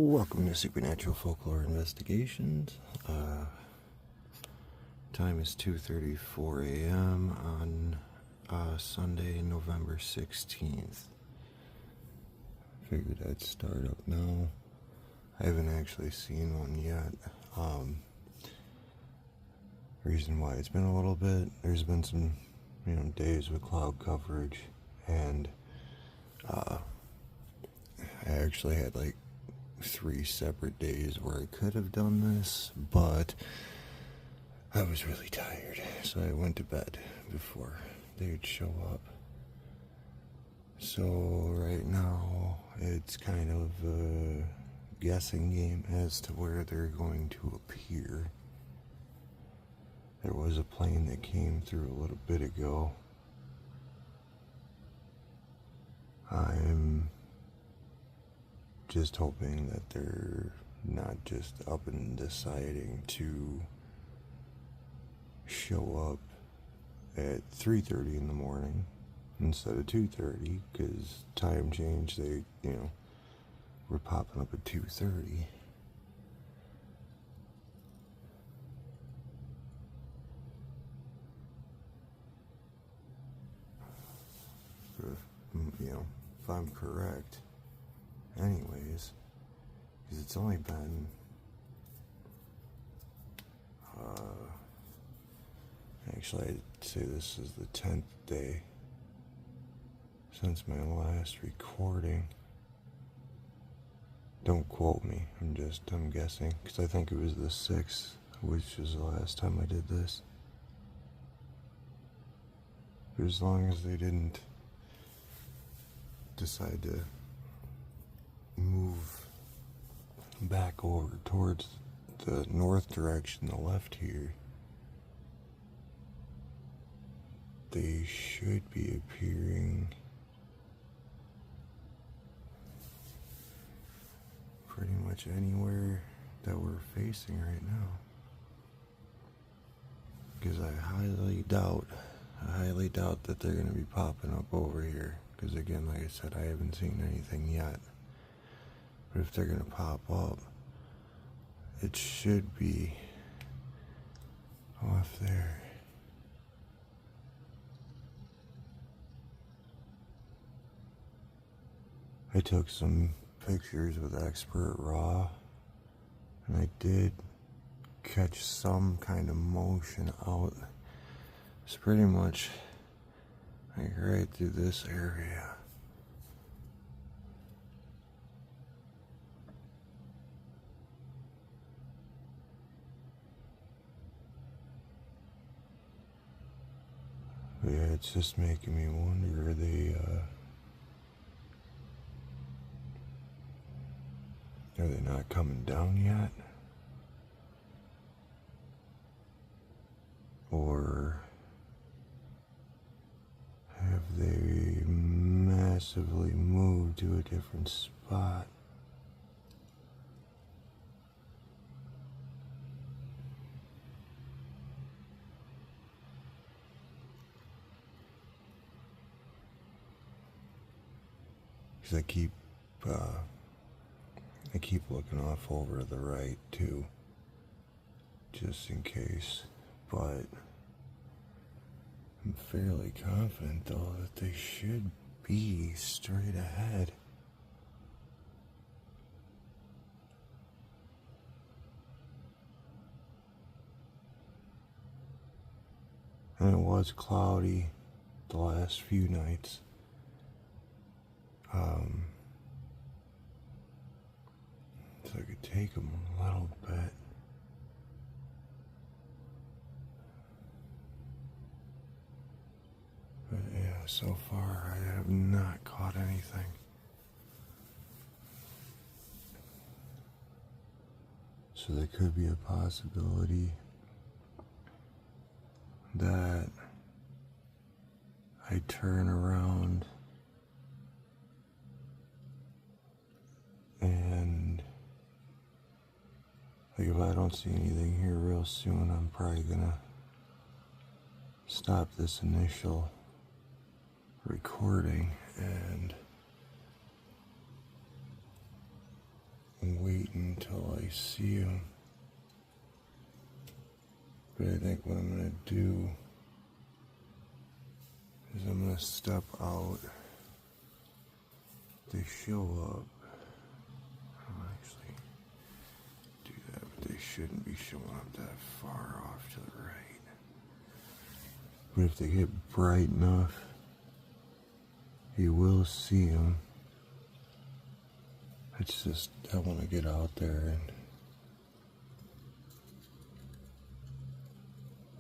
Welcome to Supernatural Folklore Investigations. Time is 2:34 a.m. on Sunday, November 16th. Figured I'd start up now. I haven't actually seen one yet. Reason why it's been a little bit, there's been some, days with cloud coverage, and I actually had like 3 separate days where I could have done this, but I was really tired, so I went to bed before they'd show up. So right now it's kind of a guessing game as to where they're going to appear. There was a plane that came through a little bit ago. I'm just hoping that they're not just up and deciding to show up at 3:30 in the morning instead of 2:30, because time change, they, were popping up at 2:30. If I'm correct. Anyways, because it's only been actually, I'd say this is the 10th day since my last recording. Don't quote me, I'm guessing, because I think it was the 6th, which was the last time I did this. But as long as they didn't decide to move back over towards the north direction, the left here, they should be appearing pretty much anywhere that we're facing right now. Because I highly doubt that they're going to be popping up over here. Because again, like I said, I haven't seen anything yet. But if they're going to pop up, it should be off there. I took some pictures with Expert Raw, and I did catch some kind of motion out. It's pretty much like right through this area. But yeah, it's just making me wonder, are they not coming down yet? Or have they massively moved to a different spot? Because I keep looking off over to the right too, just in case, but I'm fairly confident though that they should be straight ahead. And it was cloudy the last few nights. So I could take them a little bit. But yeah, so far I have not caught anything. So there could be a possibility that I turn around and, like, if I don't see anything here real soon, I'm probably gonna stop this initial recording and wait until I see them. But I think what I'm going to do is I'm going to step out. They show up. I'll actually do that, but they shouldn't be showing up that far off to the right. But if they get bright enough, you will see them. It's just, I want to get out there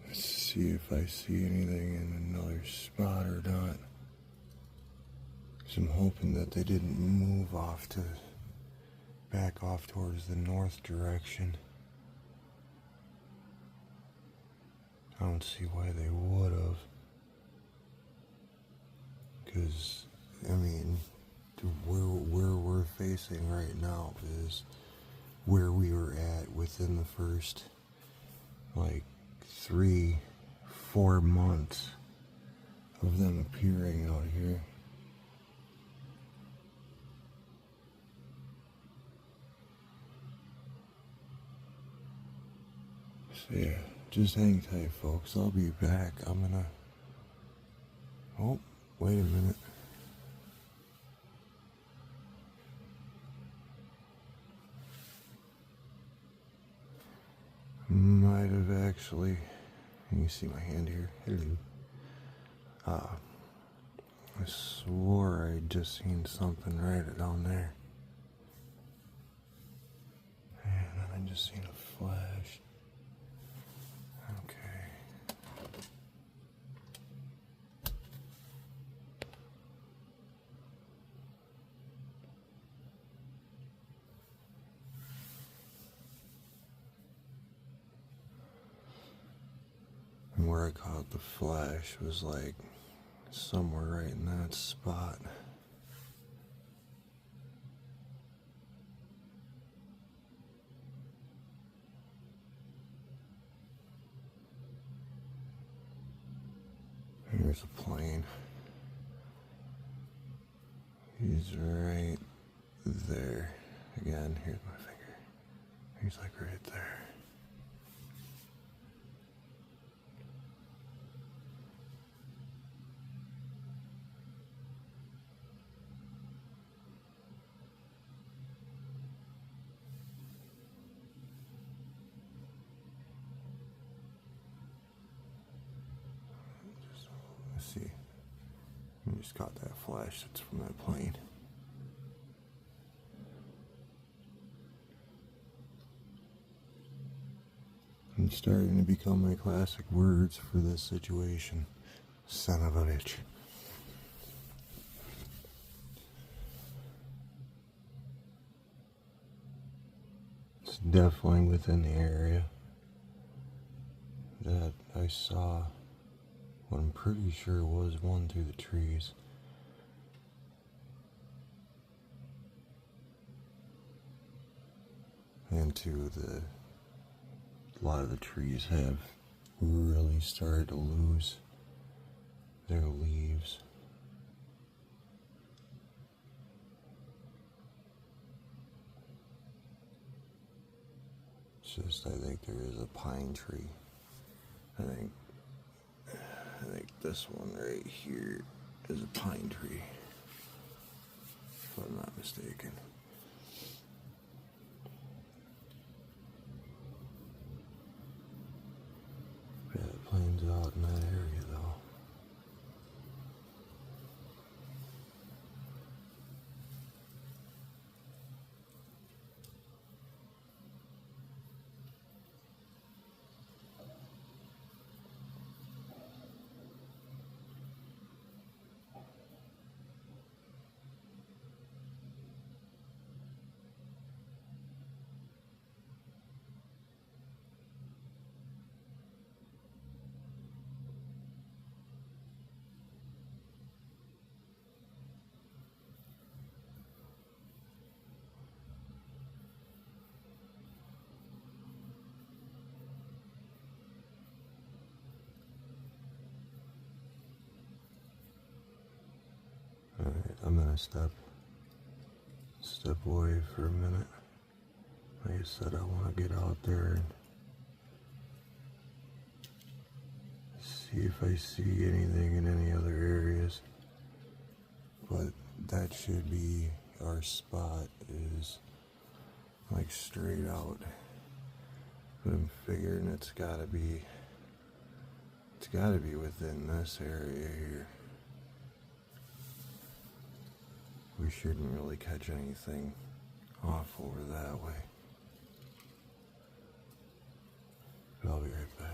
and see if I see anything in another spot or not. So I'm hoping that they didn't move off to, back off towards the north direction. I don't see why they would have. Because, I mean, where we're facing right now is where we were at within the first, like, 3-4 months of them appearing out here. So yeah, just hang tight, folks. I'll be back. I'm gonna... Oh, wait a minute. Might have actually... You see my hand here? Hello. I swore I'd just seen something right down there. And then I just seen a flash. Okay. And where I caught the flash was like somewhere right in that spot. Here's a plane. He's right there. Again, here's my finger. He's like right there. Let's see. I just caught that flash that's from that plane. It's starting to become my classic words for this situation. Son of a bitch. It's definitely within the area that I saw what I'm pretty sure was one through the trees. And a lot of the trees have really started to lose their leaves. It's just, I think there is a pine tree. I think this one right here is a pine tree, if I'm not mistaken. Yeah, the plane's out in that area though. Alright, I'm gonna step away for a minute. like I said, I want to get out there and see if I see anything in any other areas. But that should be our spot, is like straight out. But I'm figuring it's gotta be within this area here. We shouldn't really catch anything off over that way. But I'll be right back.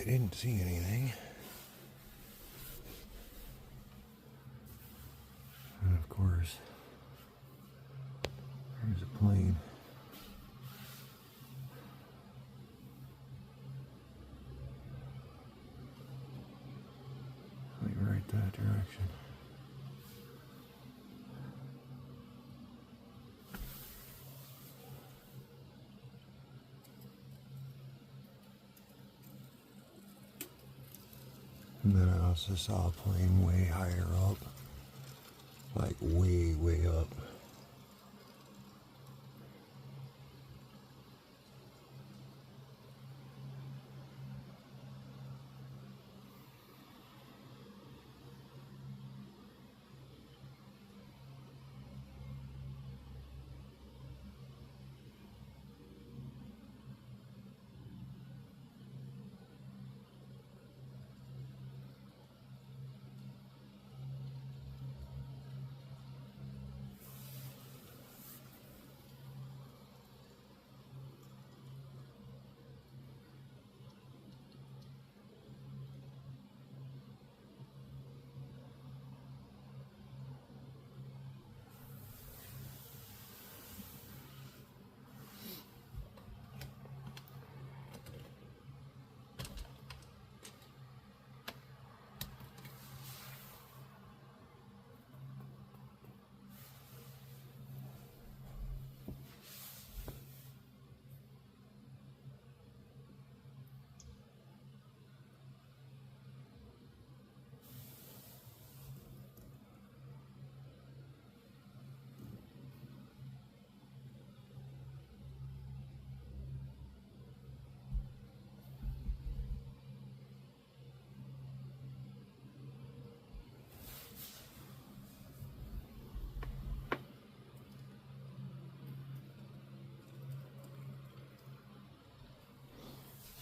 they didn't see anything. And of course, there's a plane. Like right that direction. And then I also saw a plane way higher up. Like way, way up.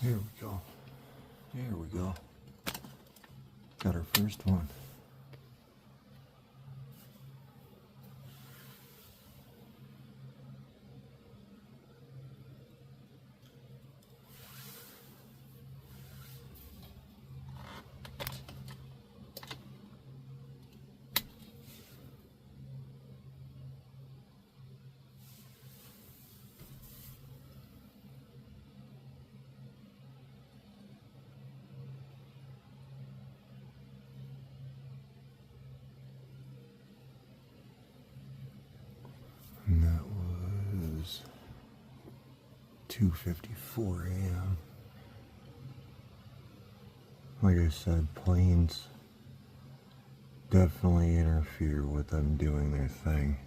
Here we go. There we go. Got our first one. And that was 2:54 a.m. Like I said, planes definitely interfere with them doing their thing.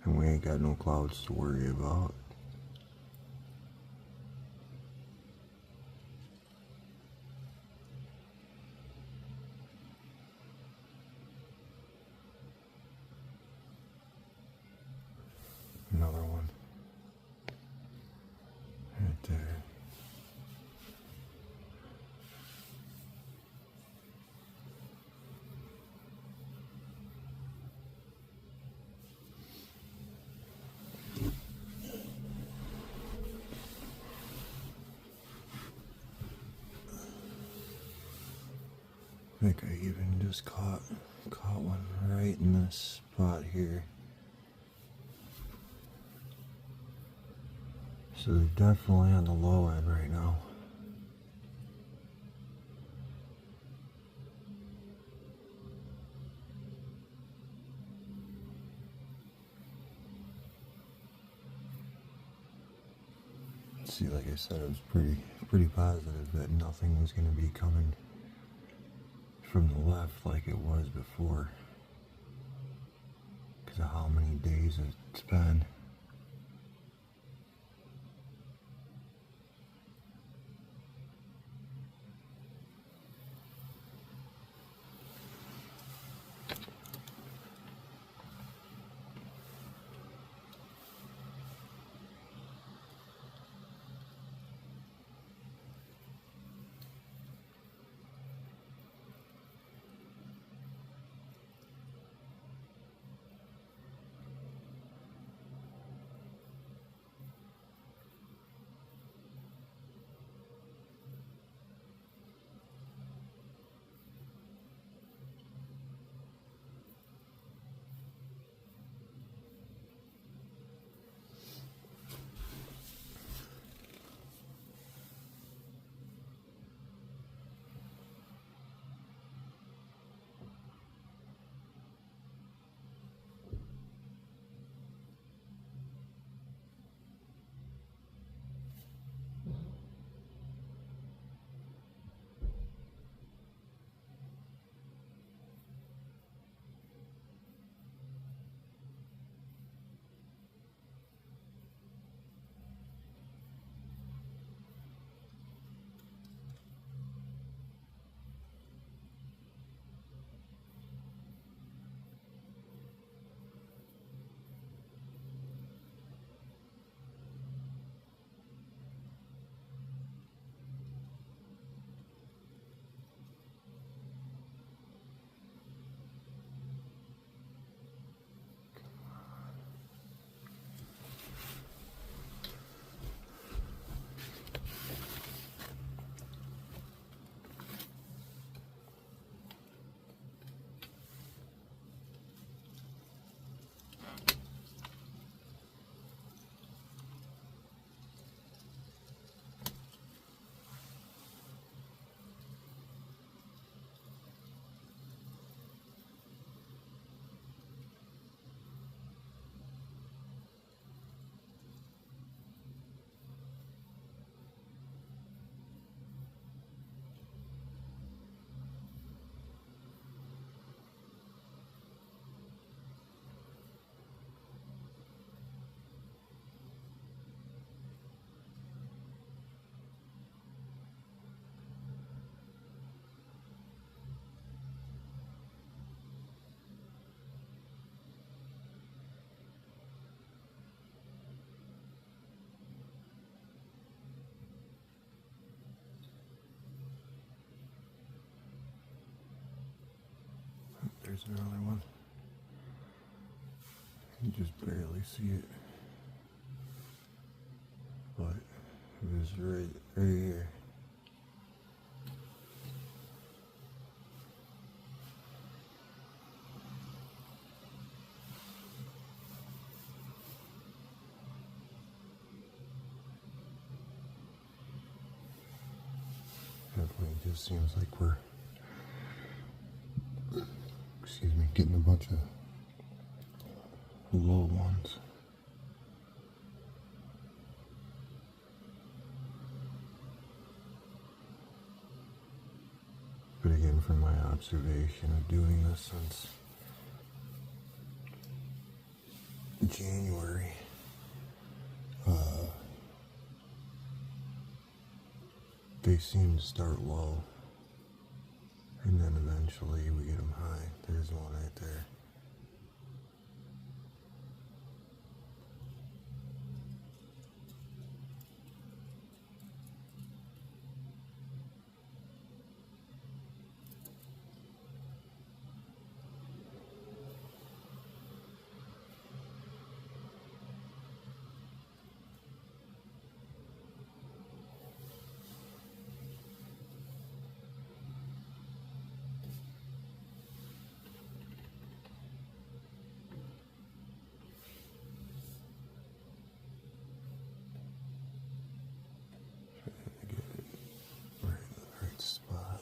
And we ain't got no clouds to worry about. Another one. Right there. I think I even just caught one right in this spot here. So they're definitely on the low end right now. See, like I said, it was pretty positive that nothing was going to be coming from the left like it was before, because of how many days it's been. There's another one. You just barely see it. But it was right here. Definitely just seems like we're, getting a bunch of low ones. But again, from my observation of doing this since January, they seem to start low, and then eventually we get them high. There's one right there. Spot.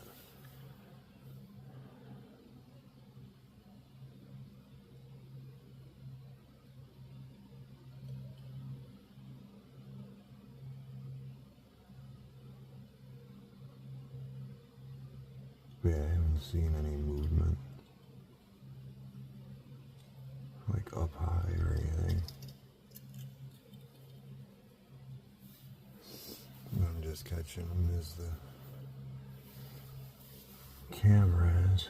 But yeah, I haven't seen any movement, like up high or anything. I'm just catching them as the camera is.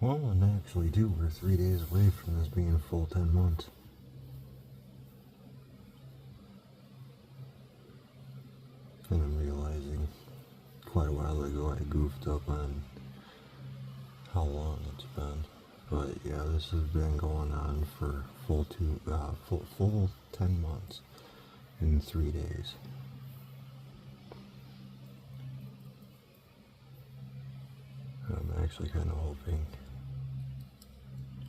Well, and actually, too, we're 3 days away from this being a full 10 months. And I'm realizing quite a while ago I goofed up on how long it's been. But yeah, this has been going on for full 10 months in 3 days. I'm actually kind of hoping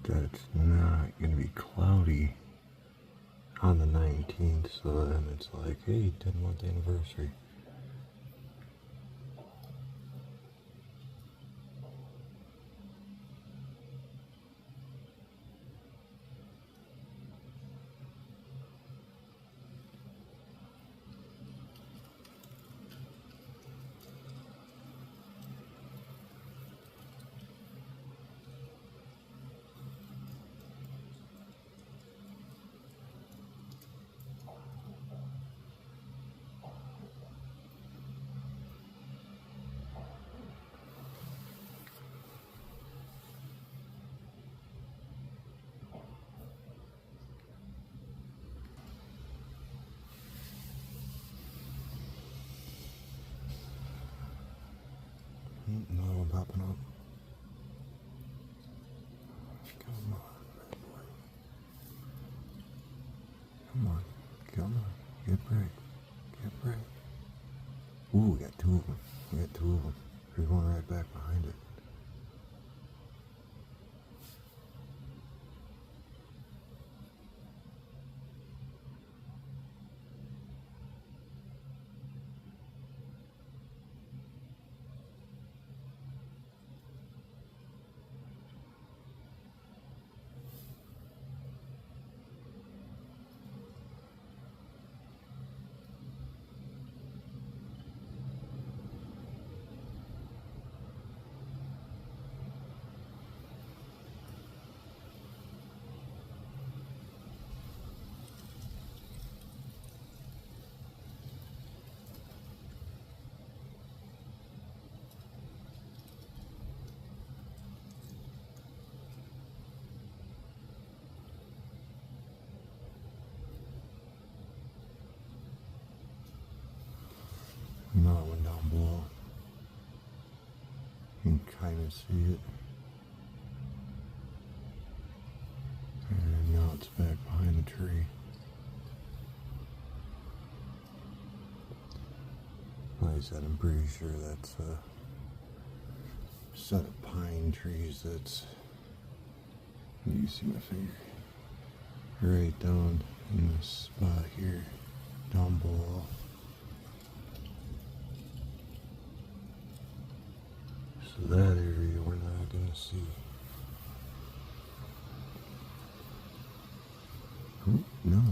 that it's not going to be cloudy on the 19th, so then it's like, hey, 10-month anniversary. Another one popping up. Come on, big boy. Come on. Come on. Get brave. Get brave. Ooh, we got two of them. We got two of them. There's one right back behind it. Another one down below. You can kind of see it. And now it's back behind the tree. Like I said, I'm pretty sure that's a set of pine trees that's, you see my finger, right down in this spot here, down below. So that area we're not going to see. Oh, no.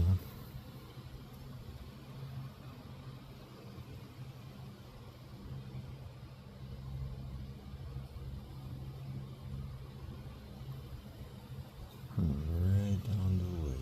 Right down the lake.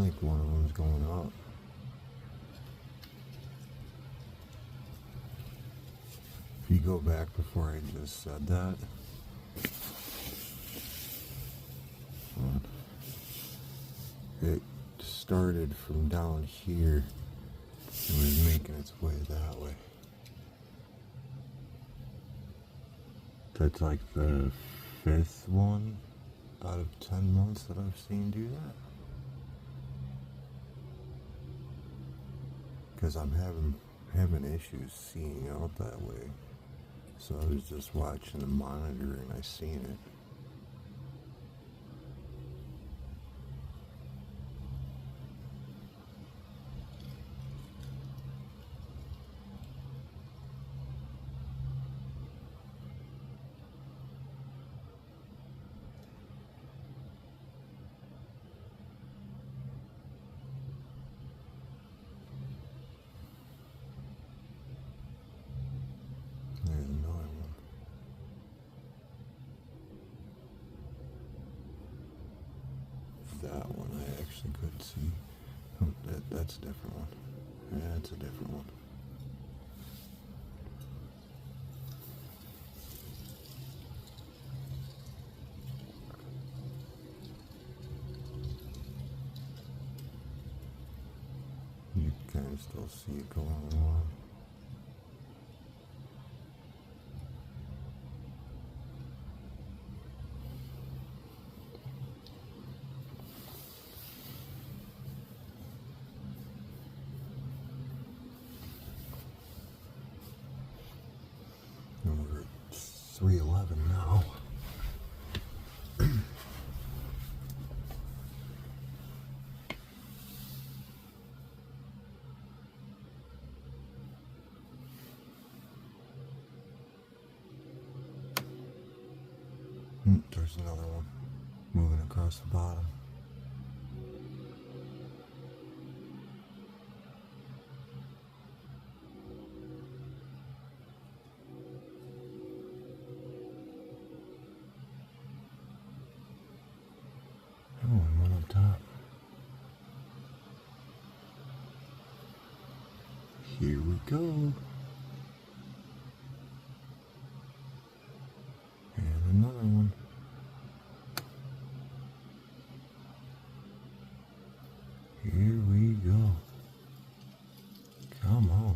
think one of them's going up. If you go back before I just said that, it started from down here and was making its way that way. That's like the 5th one out of 10 months that I've seen do that. Because I'm having issues seeing out that way. So I was just watching the monitor and I seen it. There's another one. That one I actually could see. Oh, that's a different one. That's a different one. You can still see it going along. And we're at 311 now. There's another one moving across the bottom. Oh, and one up top. Here we go. And another one. Here we go. Come on.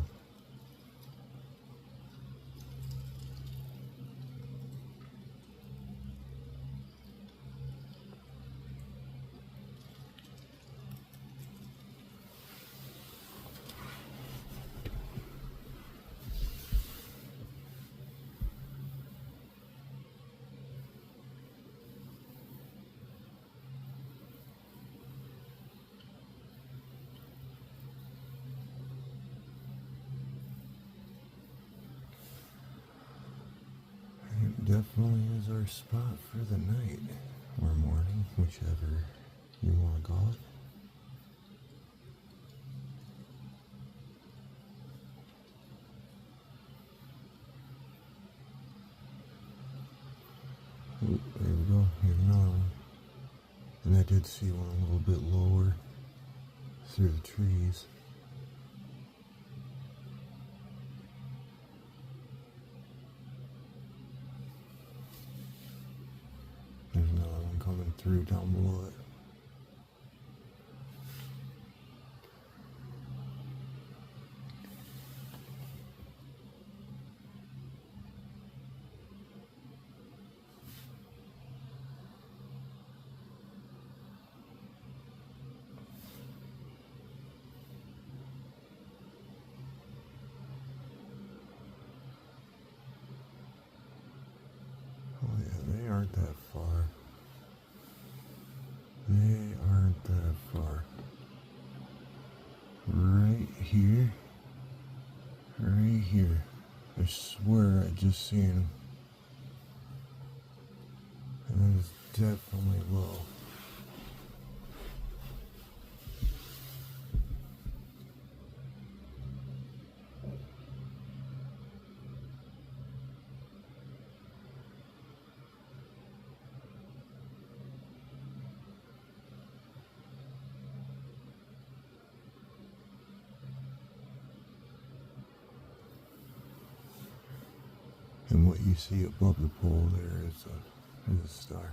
It definitely is our spot for the night or morning, whichever you want to call it. Oh, there we go. Here's another one. And I did see one a little bit lower through the trees. There's another one coming through down below it. Oh yeah, they aren't that far. They aren't that far. Right here. Right here. I swear I just seen him. And it's definitely low. And what you see above the pole there is a star.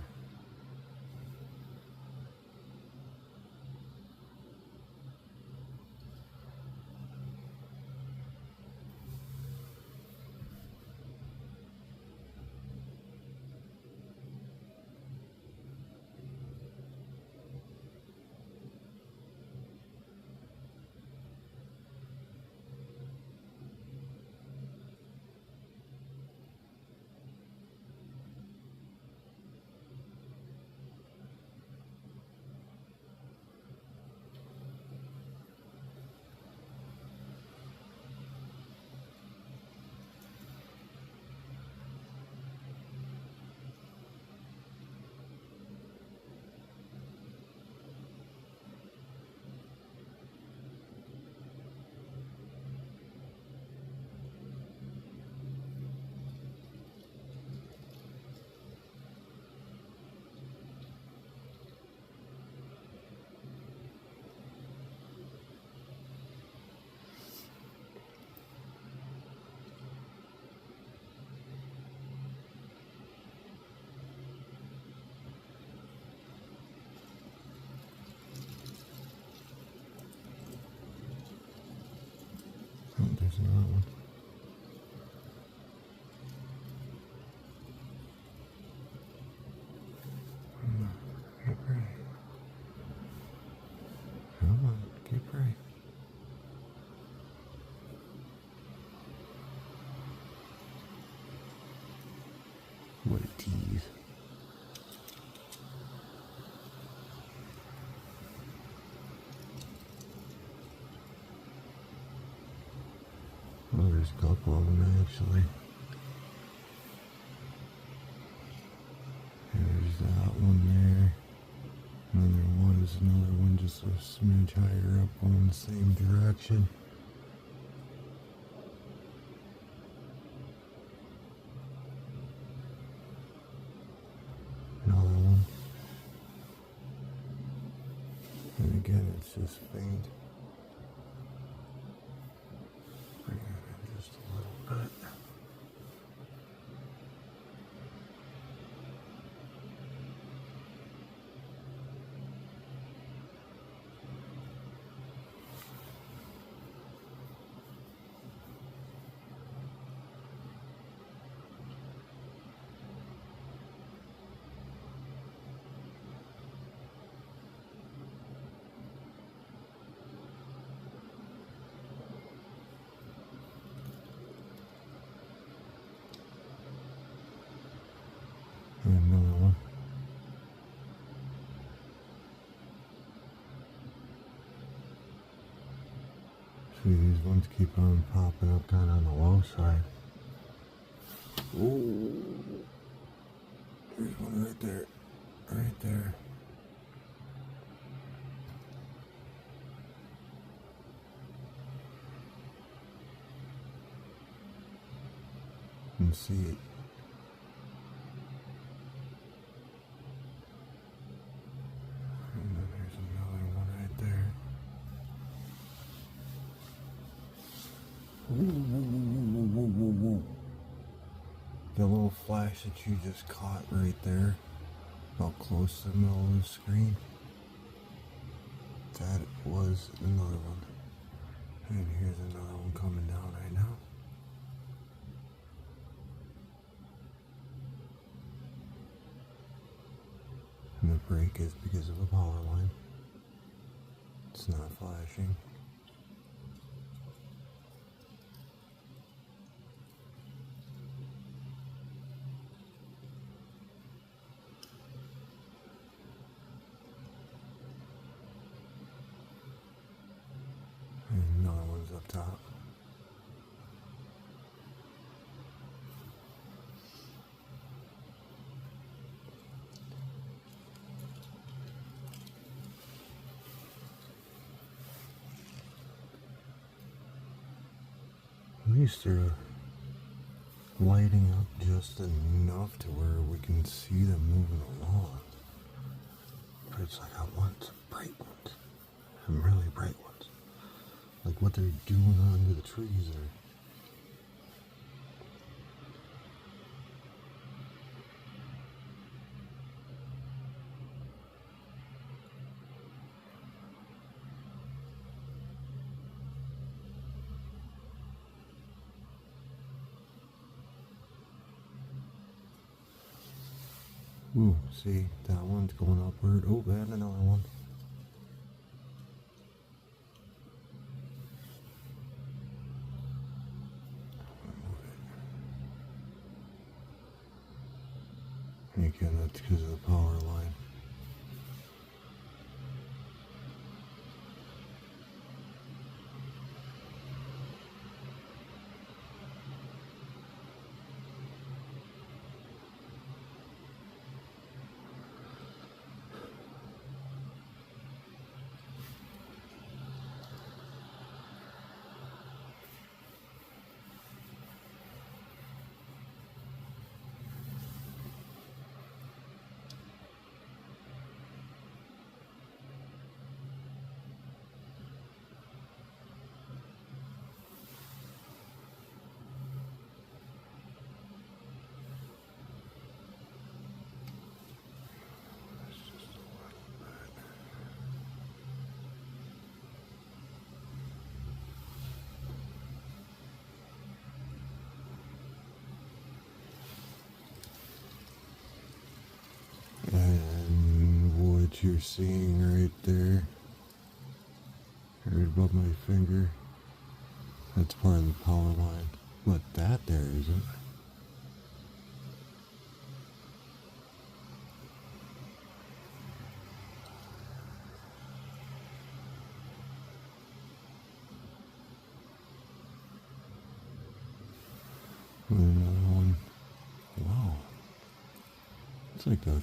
Oh, there's another one. Keep praying. Come on, keep praying. What a tease. Oh, there's a couple of them actually. There's that one there. Another one is another one just a smidge higher up on the same direction. Another one. And again, it's just faint. Bring it in just a little bit. And another one. See, these ones keep on popping up kind of on the low side. Ooh. There's one right there. Right there. You can see it. And then there's another one right there. Ooh. The little flash that you just caught right there, about close to the middle of the screen, that was another one. And here's another one coming down right now. And the break is because of a power line. It's not flashing. And another one's up top. At least they're lighting up just enough to where we can see them moving along. But it's like I want some bright ones. Some really bright ones. Like what they're doing under the trees there. Ooh, see, that one's going upward. Oh, and another one. And again, that's because of the power line. And what you're seeing right there, right above my finger, that's part of the power line. But that there isn't. And another one. Wow. It's like the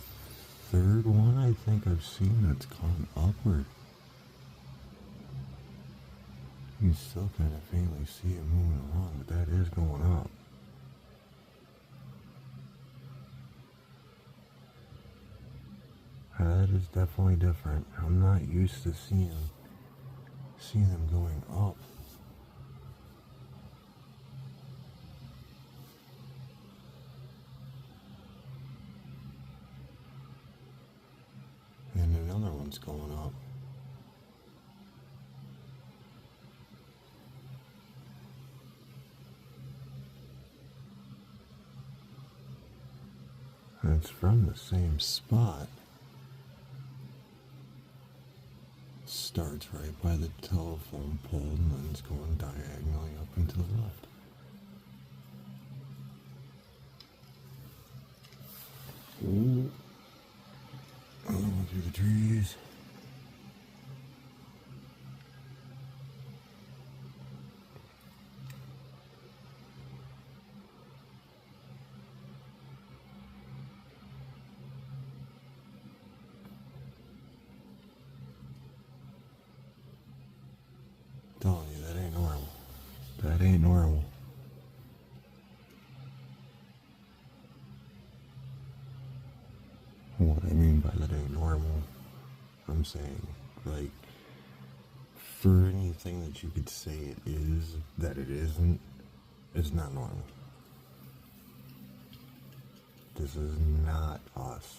third one I think I've seen that's gone upward. You can still kind of faintly see it moving along, but that is going up. That is definitely different. I'm not used to seeing them going up. And another one's going up. And it's from the same spot. Starts right by the telephone pole and then it's going diagonally up and to the left. Ooh. Through the trees. Telling you, that ain't normal. That ain't normal. What I mean by that ain't normal, I'm saying, like, for anything that you could say it is, that it isn't, it's not normal. This is not us.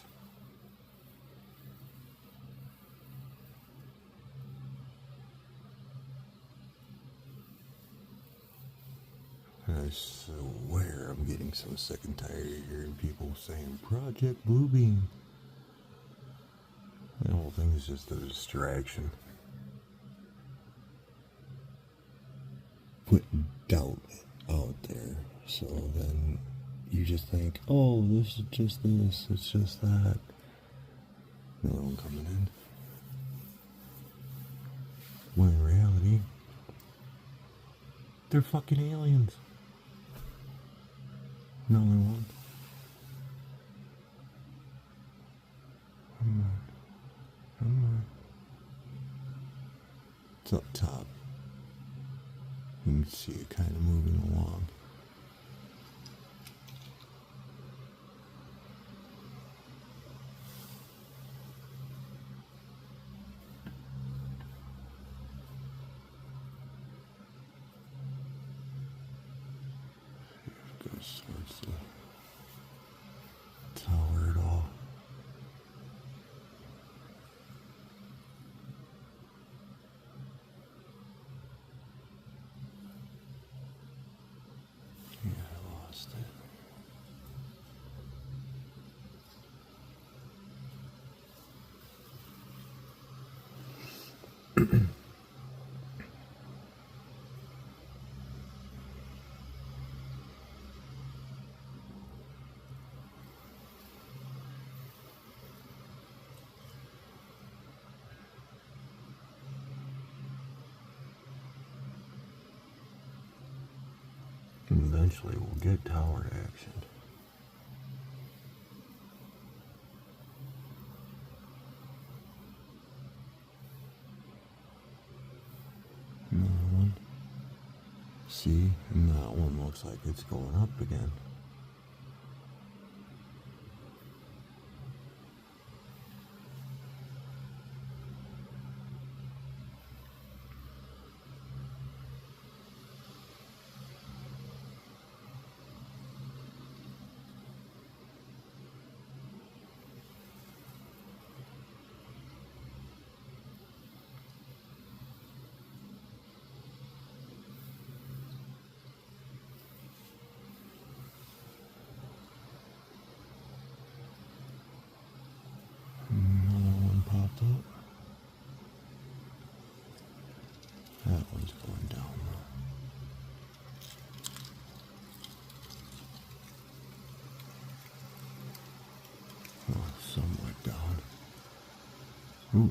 I swear I'm getting so sick and tired of hearing people saying Project Bluebeam. The whole thing is just a distraction. Put doubt out there, so then you just think, oh, this is just this, it's just that. Another one coming in. When in reality, they're fucking aliens. Another one. Come on. Come on. It's up top. You can see it kind of moving along. Goes towards the tower at all. eventually we'll get tower action. Another one. See, and that one looks like it's going up again. Another one popped up. That one's going down though. Oh, somewhat down. Ooh,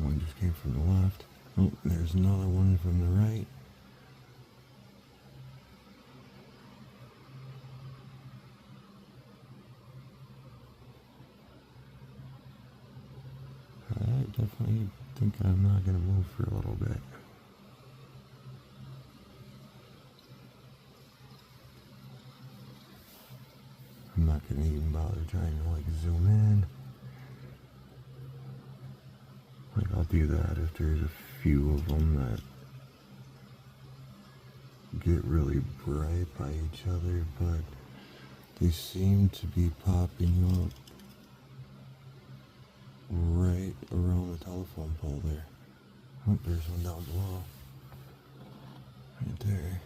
one just came from the left. Oh, there's another one from the right. I definitely think I'm not going to move for a little bit. I'm not going to even bother trying to like zoom in. Like I'll do that if there's a few of them that get really bright by each other, but they seem to be popping up right around the telephone pole there. Oh, there's one down below. Right there.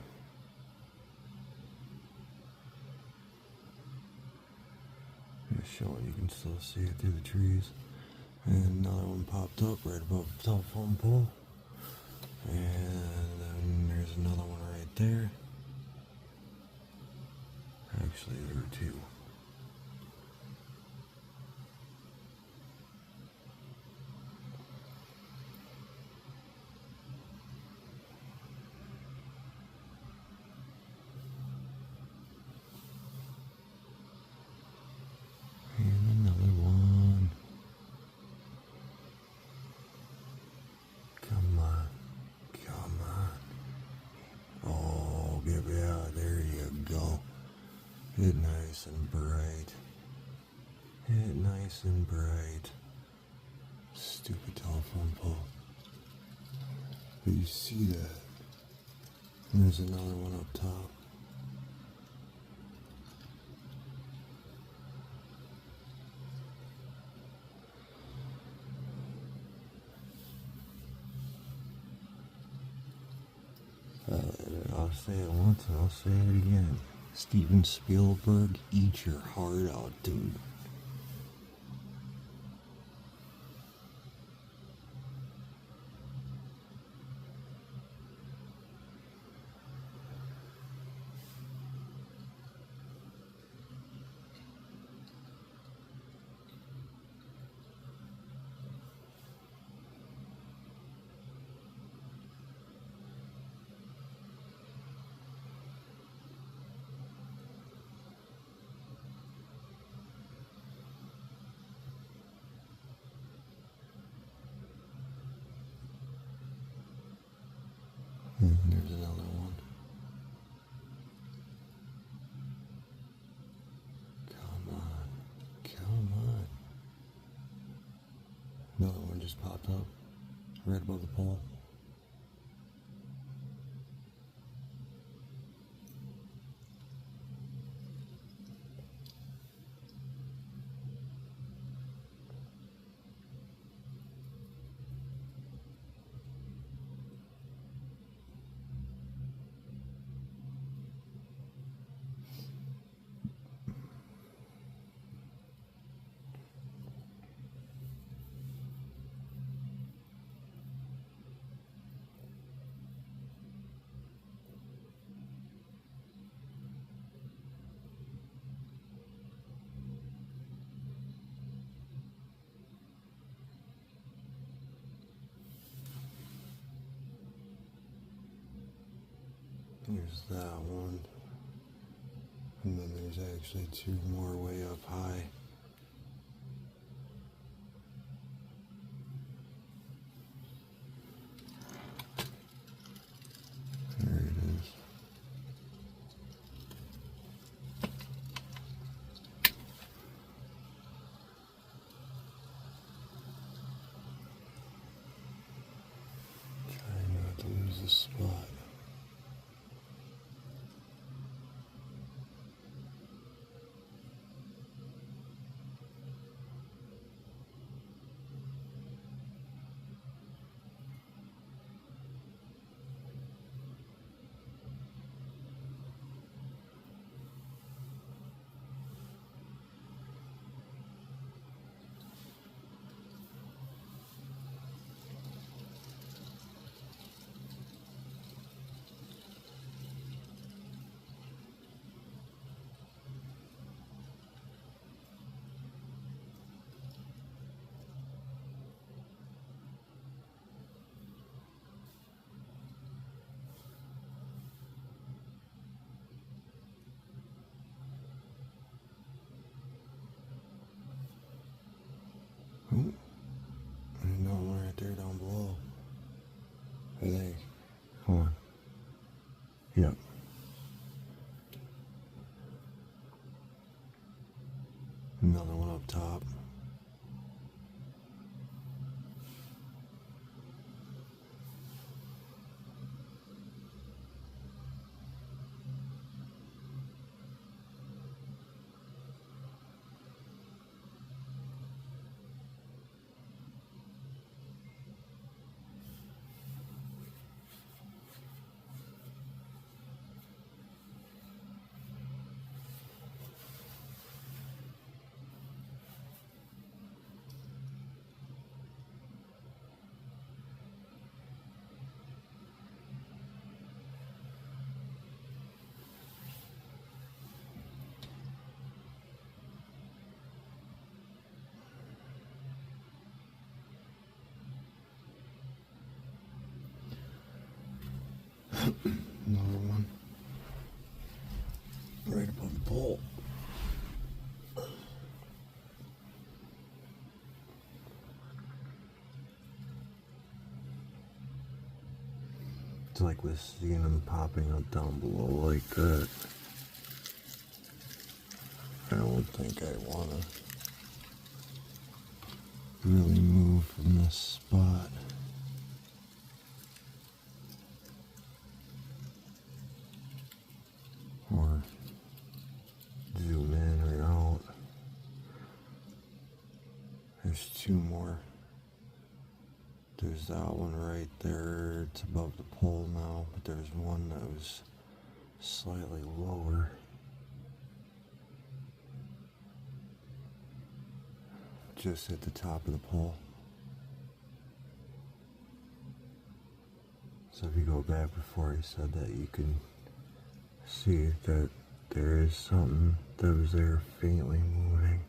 It's showing you can still see it through the trees. And another one popped up right above the telephone pole. And then there's another one right there. Actually, there were two. And another one. Come on. Come on. Oh, get me out. There you go. Get nice and bright. Get nice and bright. Stupid telephone pole. But you see that. And there's another one up top. I'll say it once and I'll say it again. Steven Spielberg, eat your heart out, dude. And there's another one. Come on. Come on. Another one just popped up right above the pole. Here's that one. And then there's actually two more way up high. There it is. Trying not to lose the spot. Oh, there's another one right there down below. I think. Hold on. Yep. Another one up top. Another one. Right above the pole. It's like we're seeing them popping up down below like that. I don't think I want to really move from this spot. Or zoom in or out. There's two more. There's that one right there. It's above the pole now, but there's one that was slightly lower. Just at the top of the pole. So if you go back before I said that, you can see that there is something that was there faintly moving.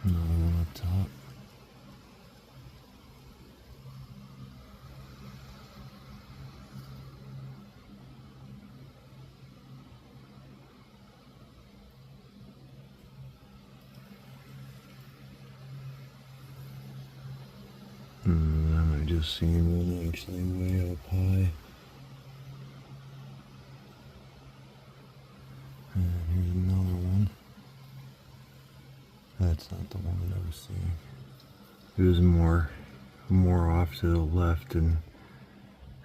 Another one up top. I just seen one actually way up high. And here's another one. That's not the one that I was seeing. It was more off to the left and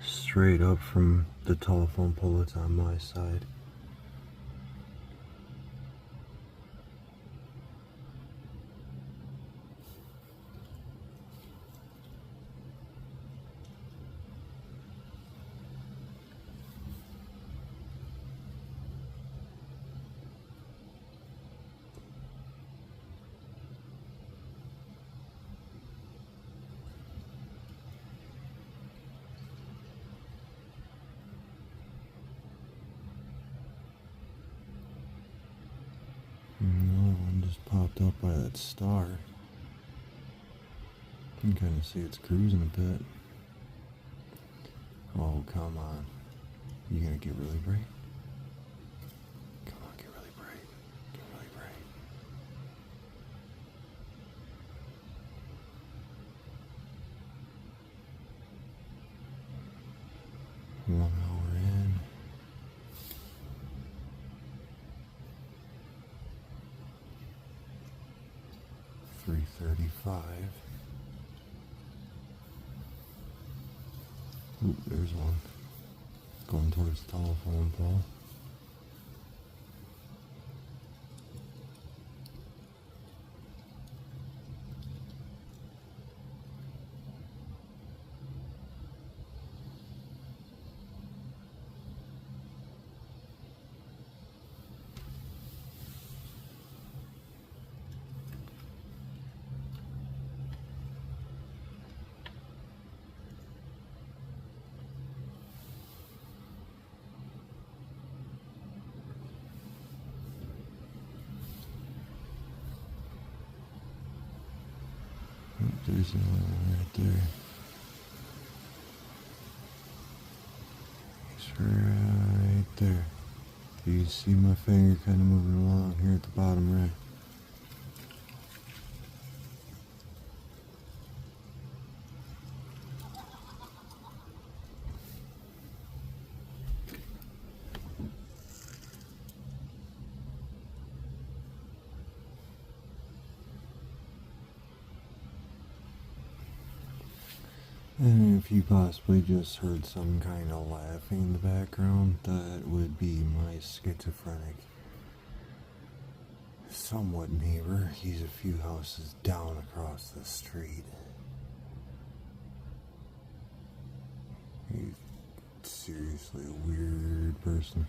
straight up from the telephone pole that's on my side. that star. You can kind of see it's cruising a bit. Oh, come on. You gonna get really bright? Come on, get really bright. Get really bright. One hour in. 3:35. Oop, there's one. Going towards the telephone pole. There's another one right there. It's right there. Do you see my finger kind of moving along here at the bottom right? And if you possibly just heard some kind of laughing in the background, that would be my schizophrenic somewhat neighbor. He's a few houses down across the street. He's seriously a weird person.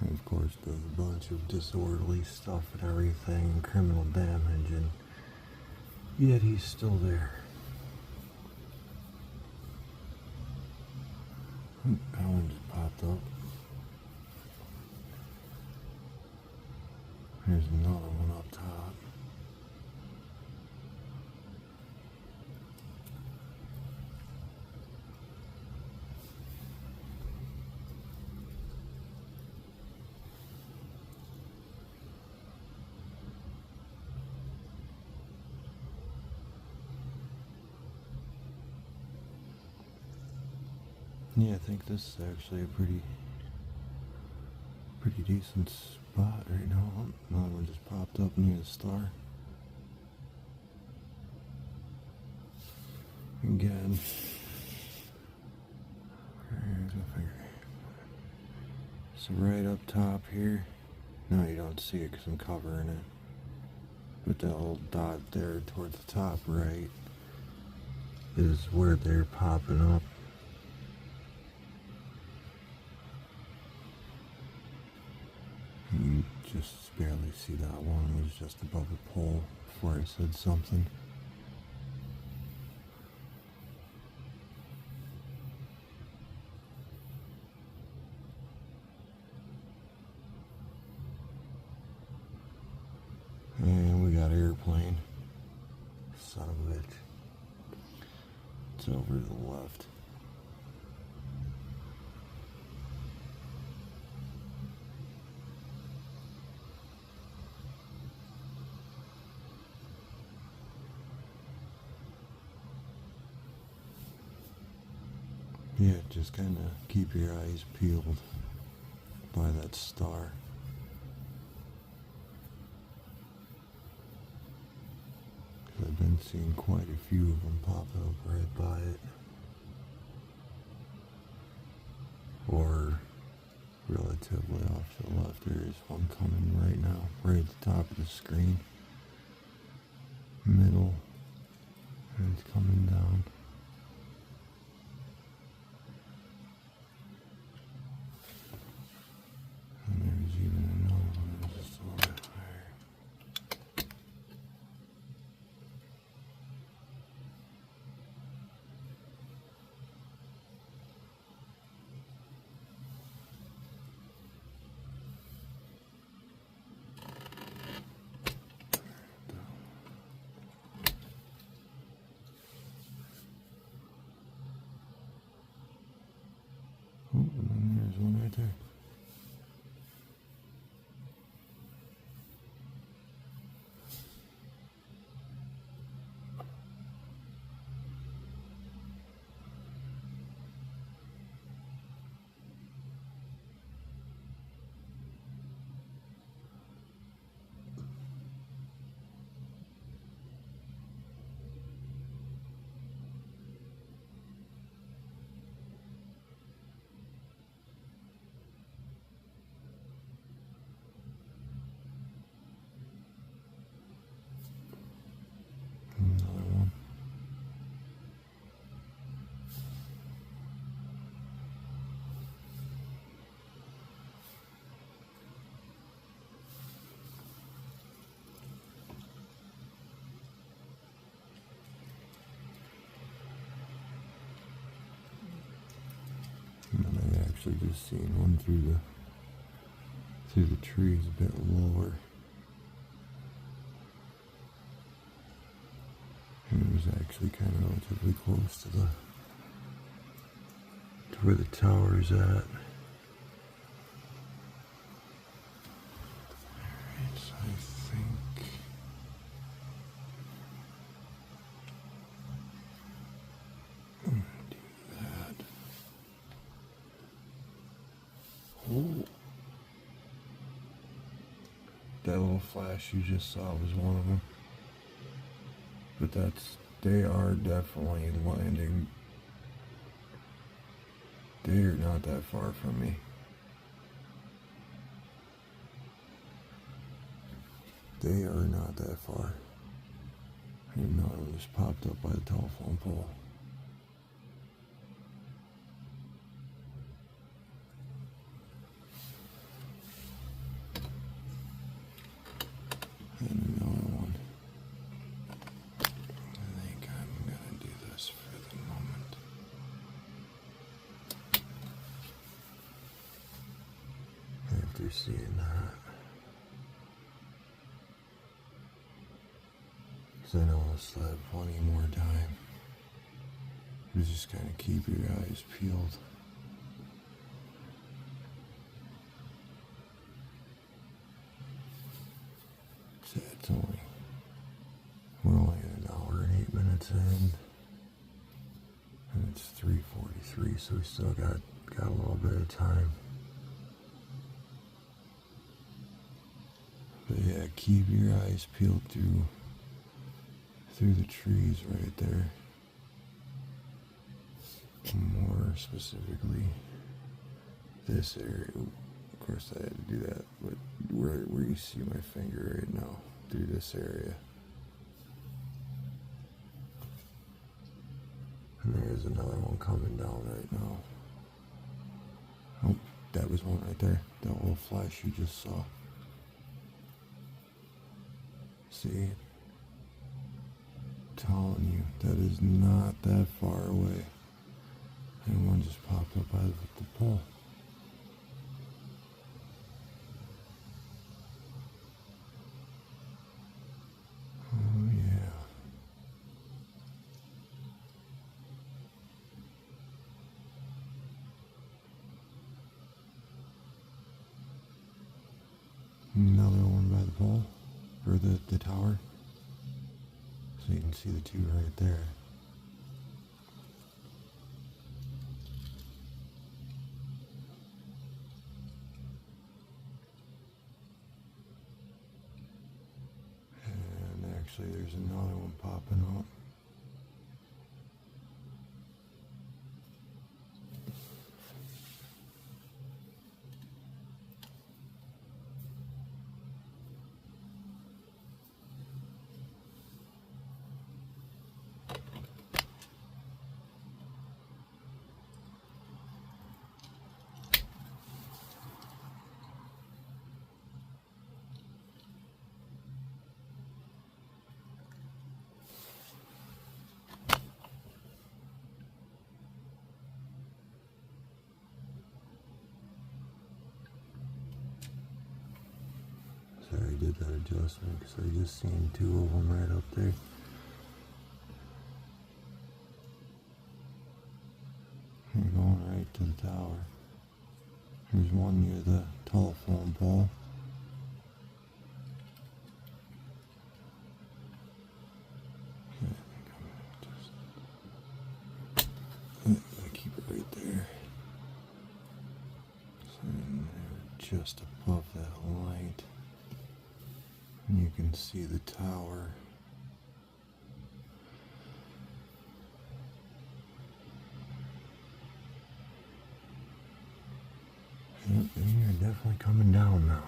And of course does a bunch of disorderly stuff and everything, criminal damage, and yet he's still there. That one just popped up. There's another one up top. Yeah, I think this is actually a pretty decent spot right now. Another one just popped up near the star. Again. Here's my finger. So right up top here. No, you don't see it because I'm covering it. But that little dot there towards the top right is where they're popping up. You just barely see that one. It was just above the pole before I said something. And we got airplane. Son of a bitch. It's over to the left. Yeah, just kind of keep your eyes peeled by that star. I've been seeing quite a few of them pop up right by it. Or relatively off to the left, there is one coming right now, right at the top of the screen. Middle, and it's coming down. And there's even another one that's just a little bit higher. actually just seen one through the trees a bit lower. And it was actually kind of relatively close to where the tower is at. Alright, so I think I'm gonna do that. Oh, that little flash you just saw was one of them. But they are definitely landing. They're not that far from me. They are not that far. And another one just popped up by the telephone pole. And another one. I think I'm gonna do this for the moment. After seeing that, because I know I'll still have plenty more time. You just kind of keep your eyes peeled. So we're only an hour and 8 minutes in, and it's 3:43, so we still got a little bit of time. But yeah, keep your eyes peeled through the trees right there. More specifically, this area. Of course, I had to do that, but where you see my finger right now, through this area. And there's another one coming down right now. Oh, that was one right there. That little flash you just saw. See? Telling you, that is not that far away. And one just popped up out of the pole. Oh yeah. Another one by the pole, or the tower. So you can see the two right there. And actually there's another one popping up. Sorry, I did that adjustment because I just seen two of them right up there. They're going right to the tower. There's one near the telephone pole. I keep it right there. So they're just above that light. And you can see the tower. Yep, they're definitely coming down now.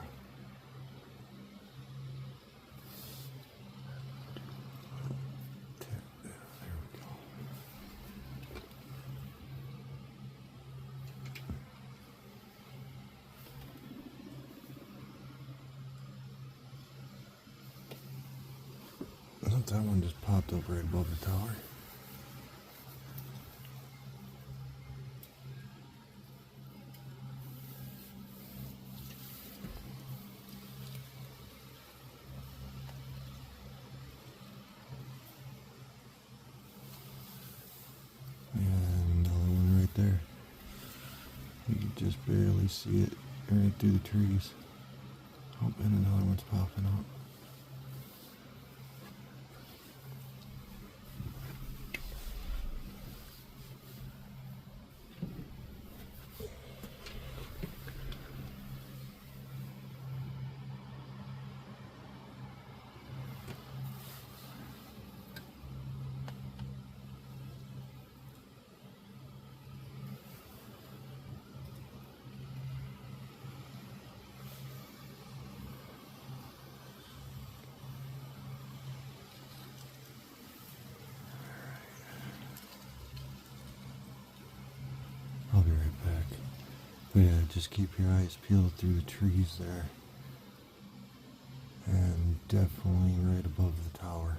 There we go. That one just popped up right above the tower. just barely see it right through the trees. Oh, and another one's popping up. I'll be right back. But yeah, just keep your eyes peeled through the trees there. And definitely right above the tower.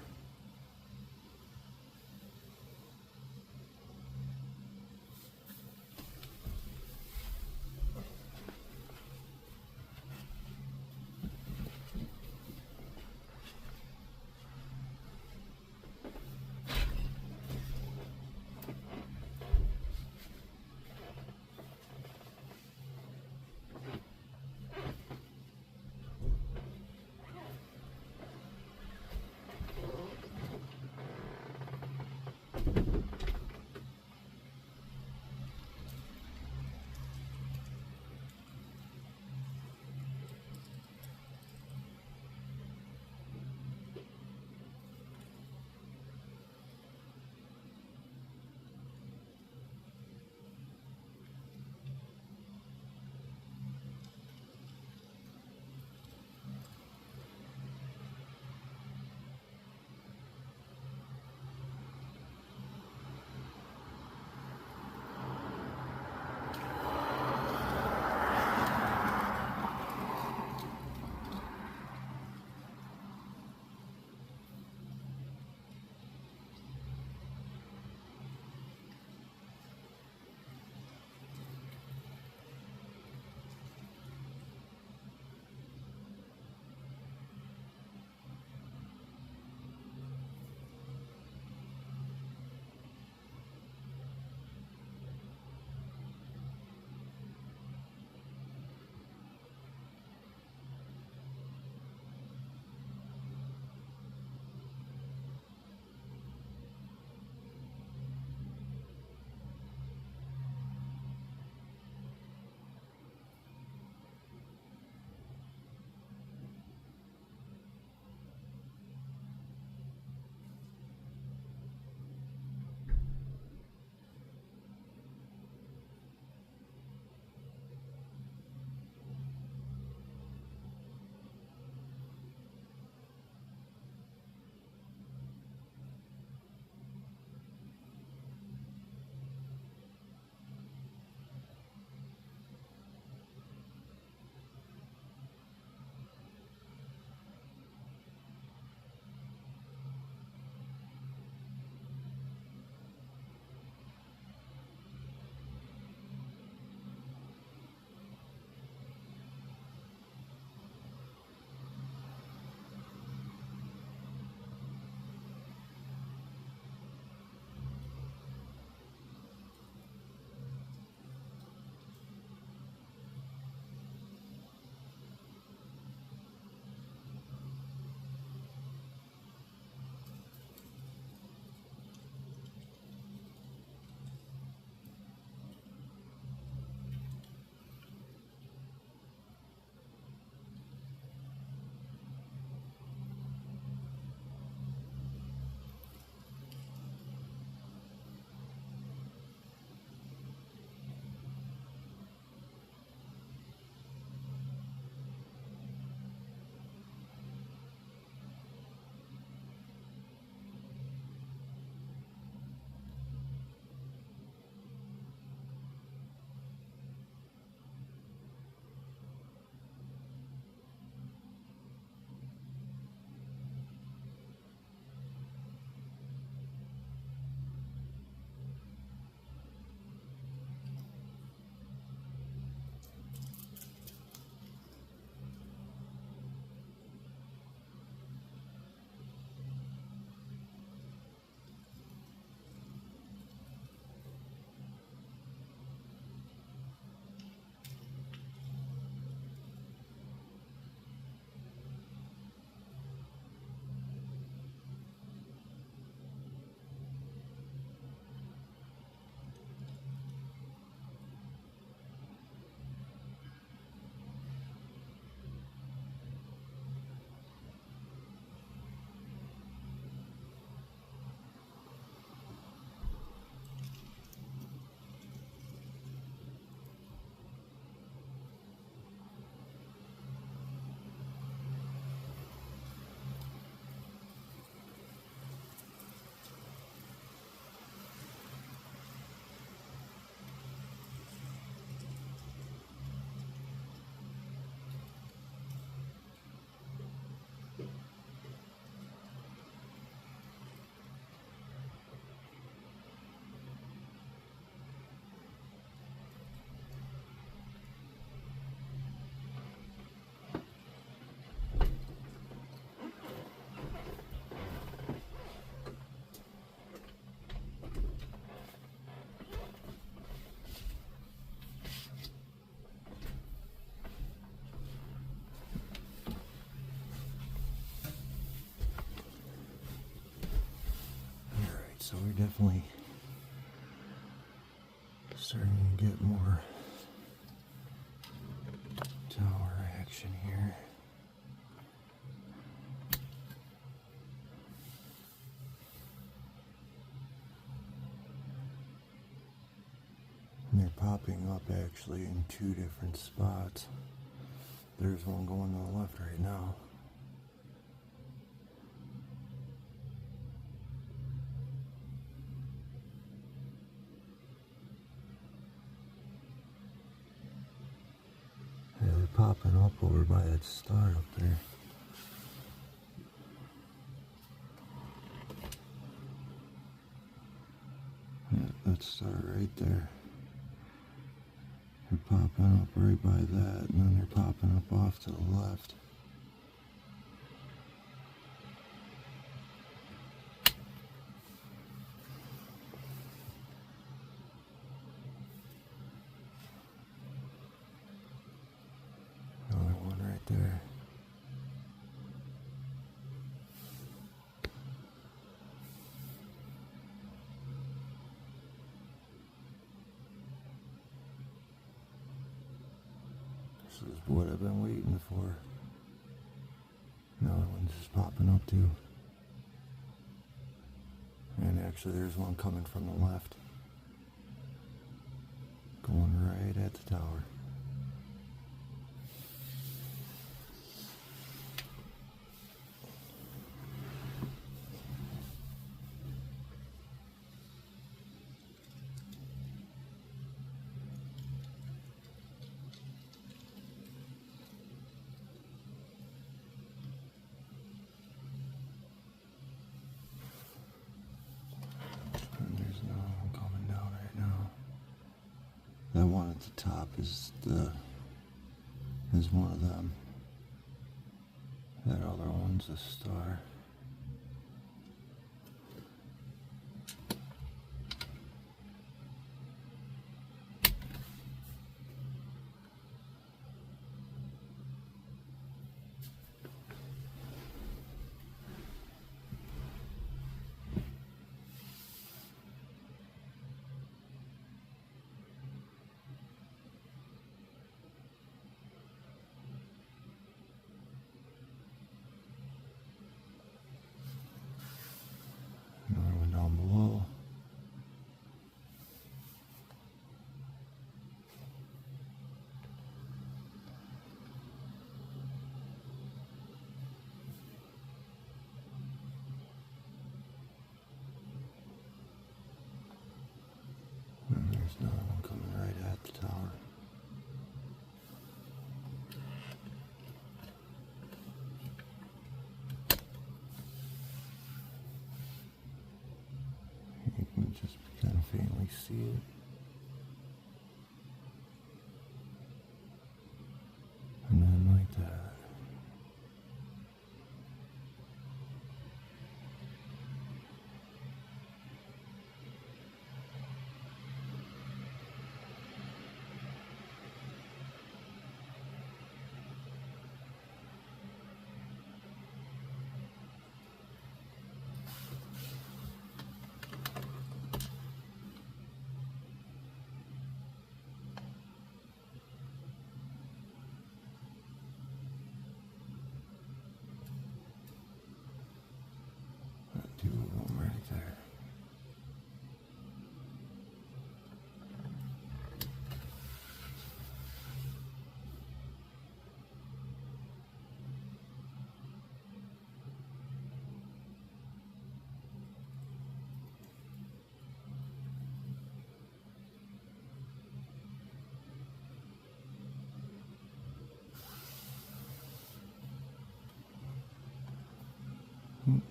so we're definitely starting to get more tower action here. And they're popping up actually in two different spots. There's one going to the left right now. Yeah, they're popping up over by that star up there. Yeah, that star right there. They're popping up right by that, and then they're popping up off to the left. Another one right there. This is what I've been waiting for. Another one's just popping up too. And actually there's one coming from the left. Going right at the tower. That one at the top is one of them. That other one's a star. Another one down below. And there's another one coming right at the tower. You can just kind of faintly see it. And then like that. Two of them right there.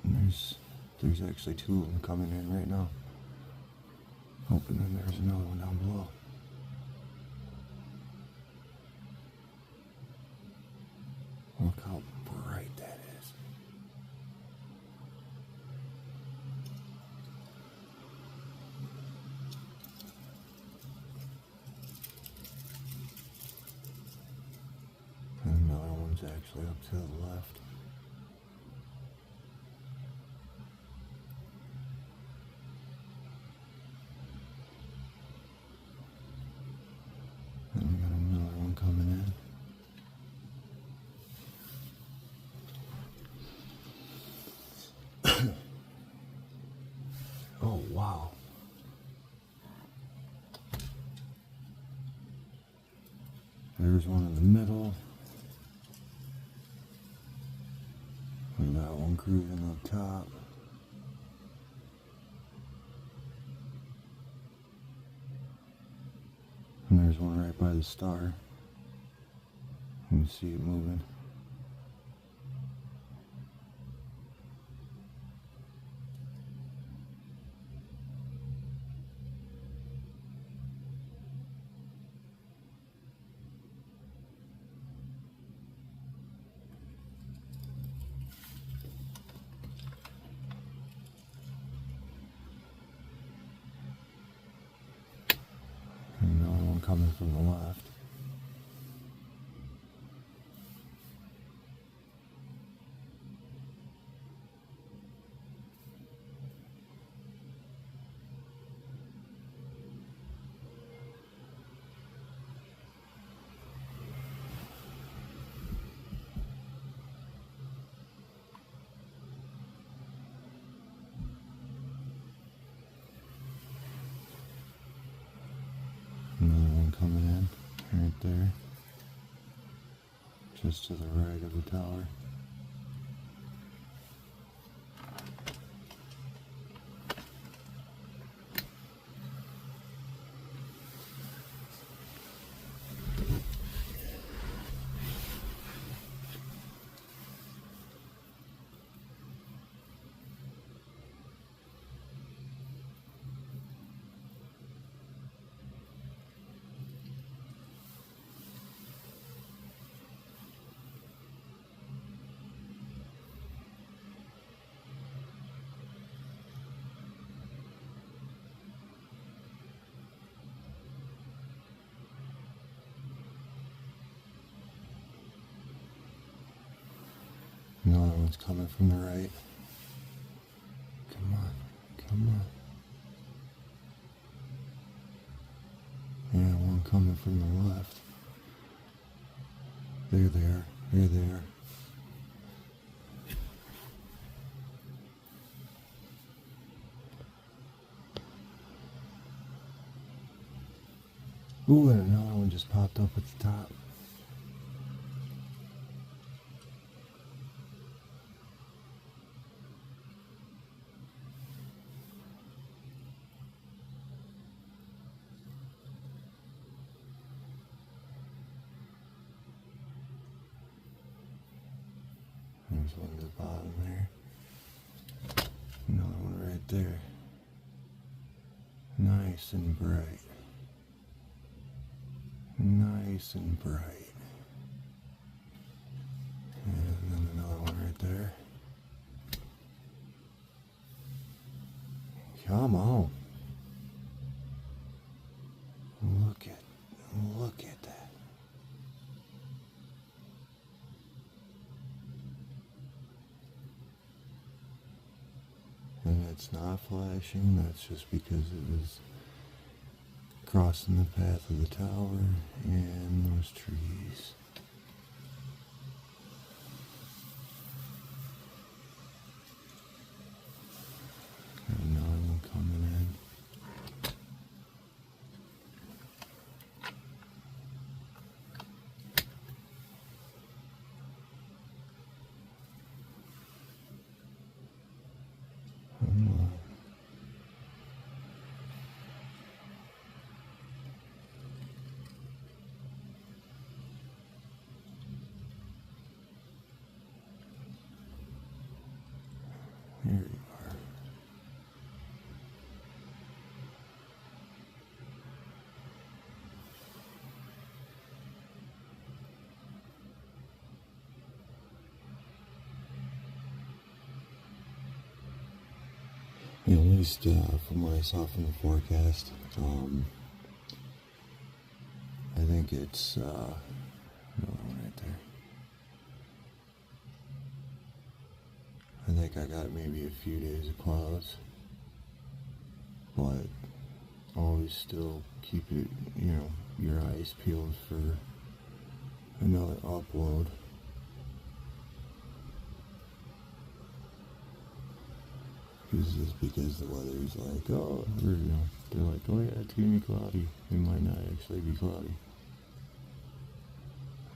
And there's actually two of them coming in right now. Hoping then there's another one down below. Look how bright that is. And another one's actually up to the left. wow. There's one in the middle. We got one cruising up top. And there's one right by the star. You can see it moving. And another one coming from the left. Another one coming in, right there, just to the right of the tower. Another one's coming from the right. Come on, come on. Yeah, one coming from the left. There they are, there they are. Ooh, and another one just popped up at the top. There's one at the bottom there. Another one right there. Nice and bright. Nice and bright. And then another one right there. Come on. Look at that. And it's not flashing, that's just because it was crossing the path of the tower and those trees. Got another one coming in. Here you are. At least from what I saw from the forecast, I think it's another one right there. I think I got maybe a few days of clouds, but always still keep it, your eyes peeled for another upload. It's just because the weather's like, oh, they're like, oh yeah, it's gonna be cloudy. It might not actually be cloudy.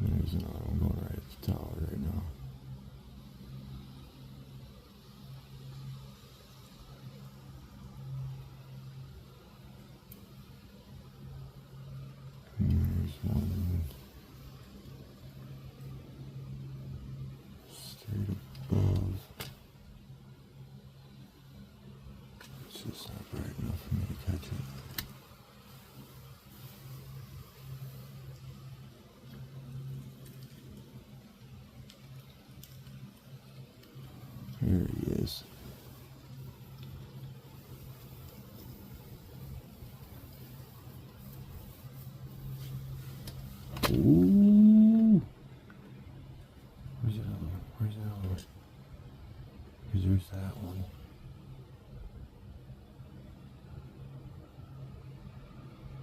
And there's another one going right at the tower right now. And there's one straight above. It's just not bright enough for me to catch it. There he is. Ooh. Where's the other one? Where's the other one? Because there's that one.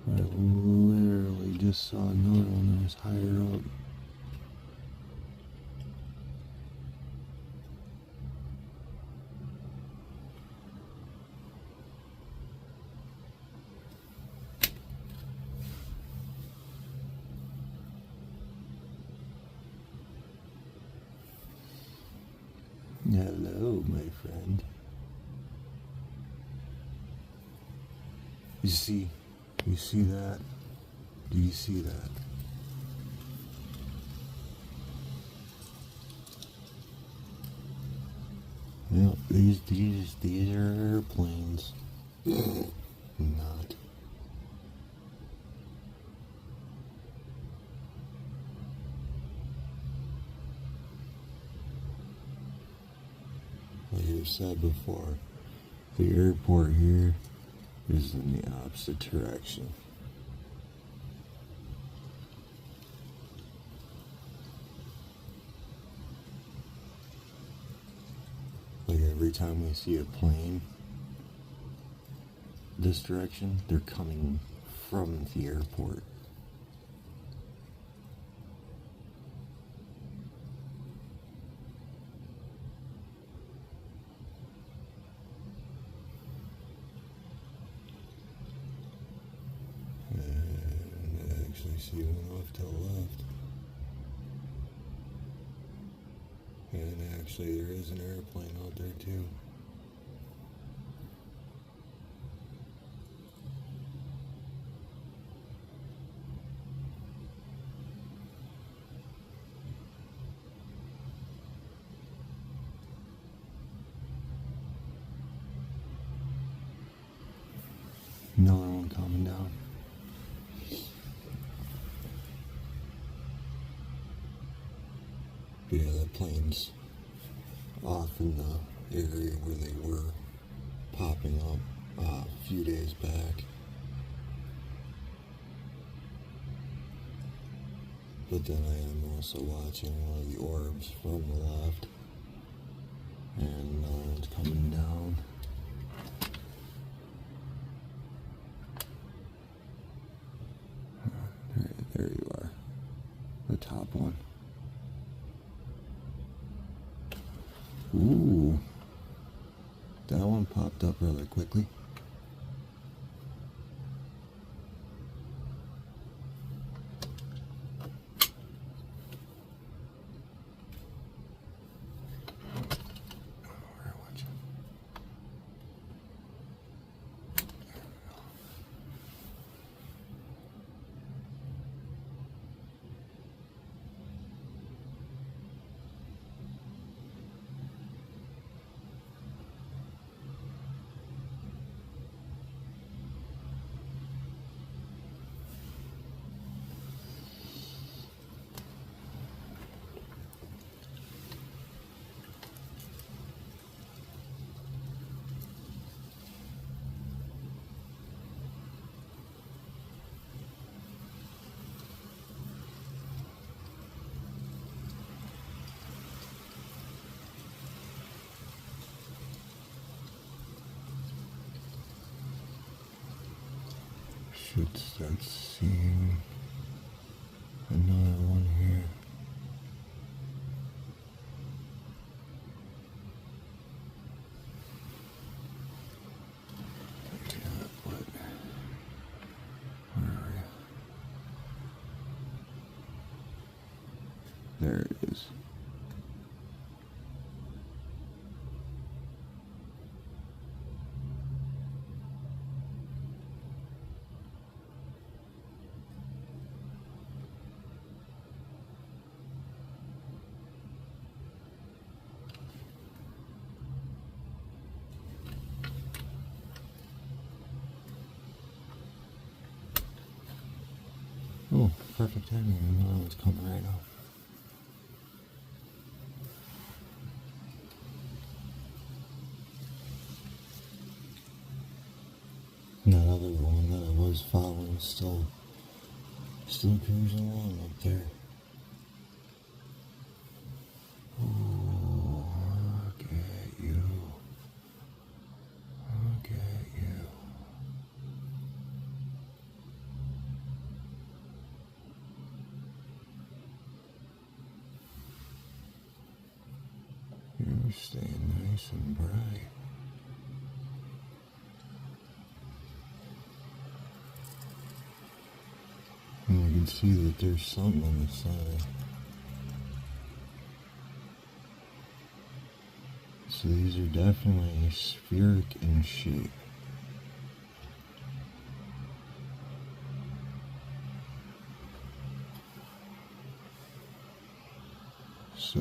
I literally just saw another one that was higher up. Hello, my friend. You see that? Do you see that? Yep, these are airplanes. Not. Like I've said before, the airport here is in the opposite direction. Like every time we see a plane this direction, they're coming from the airport. And I actually see one off to the left. And actually there is an airplane out there too. Another one coming down. Yeah, that plane's off in the area where they were popping up a few days back. But then I am also watching one of the orbs from the left. And another one's coming down. There you are. The top one. Ooh. That one popped up rather quickly. Should start seeing another one here. There it is. Oh, perfect timing. Another one's coming right up. That other one that I was following still cruising along up there. Oh, look at you. Look at you. You're staying nice and bright. And you can see that there's something on the side. So these are definitely spheric in shape. So,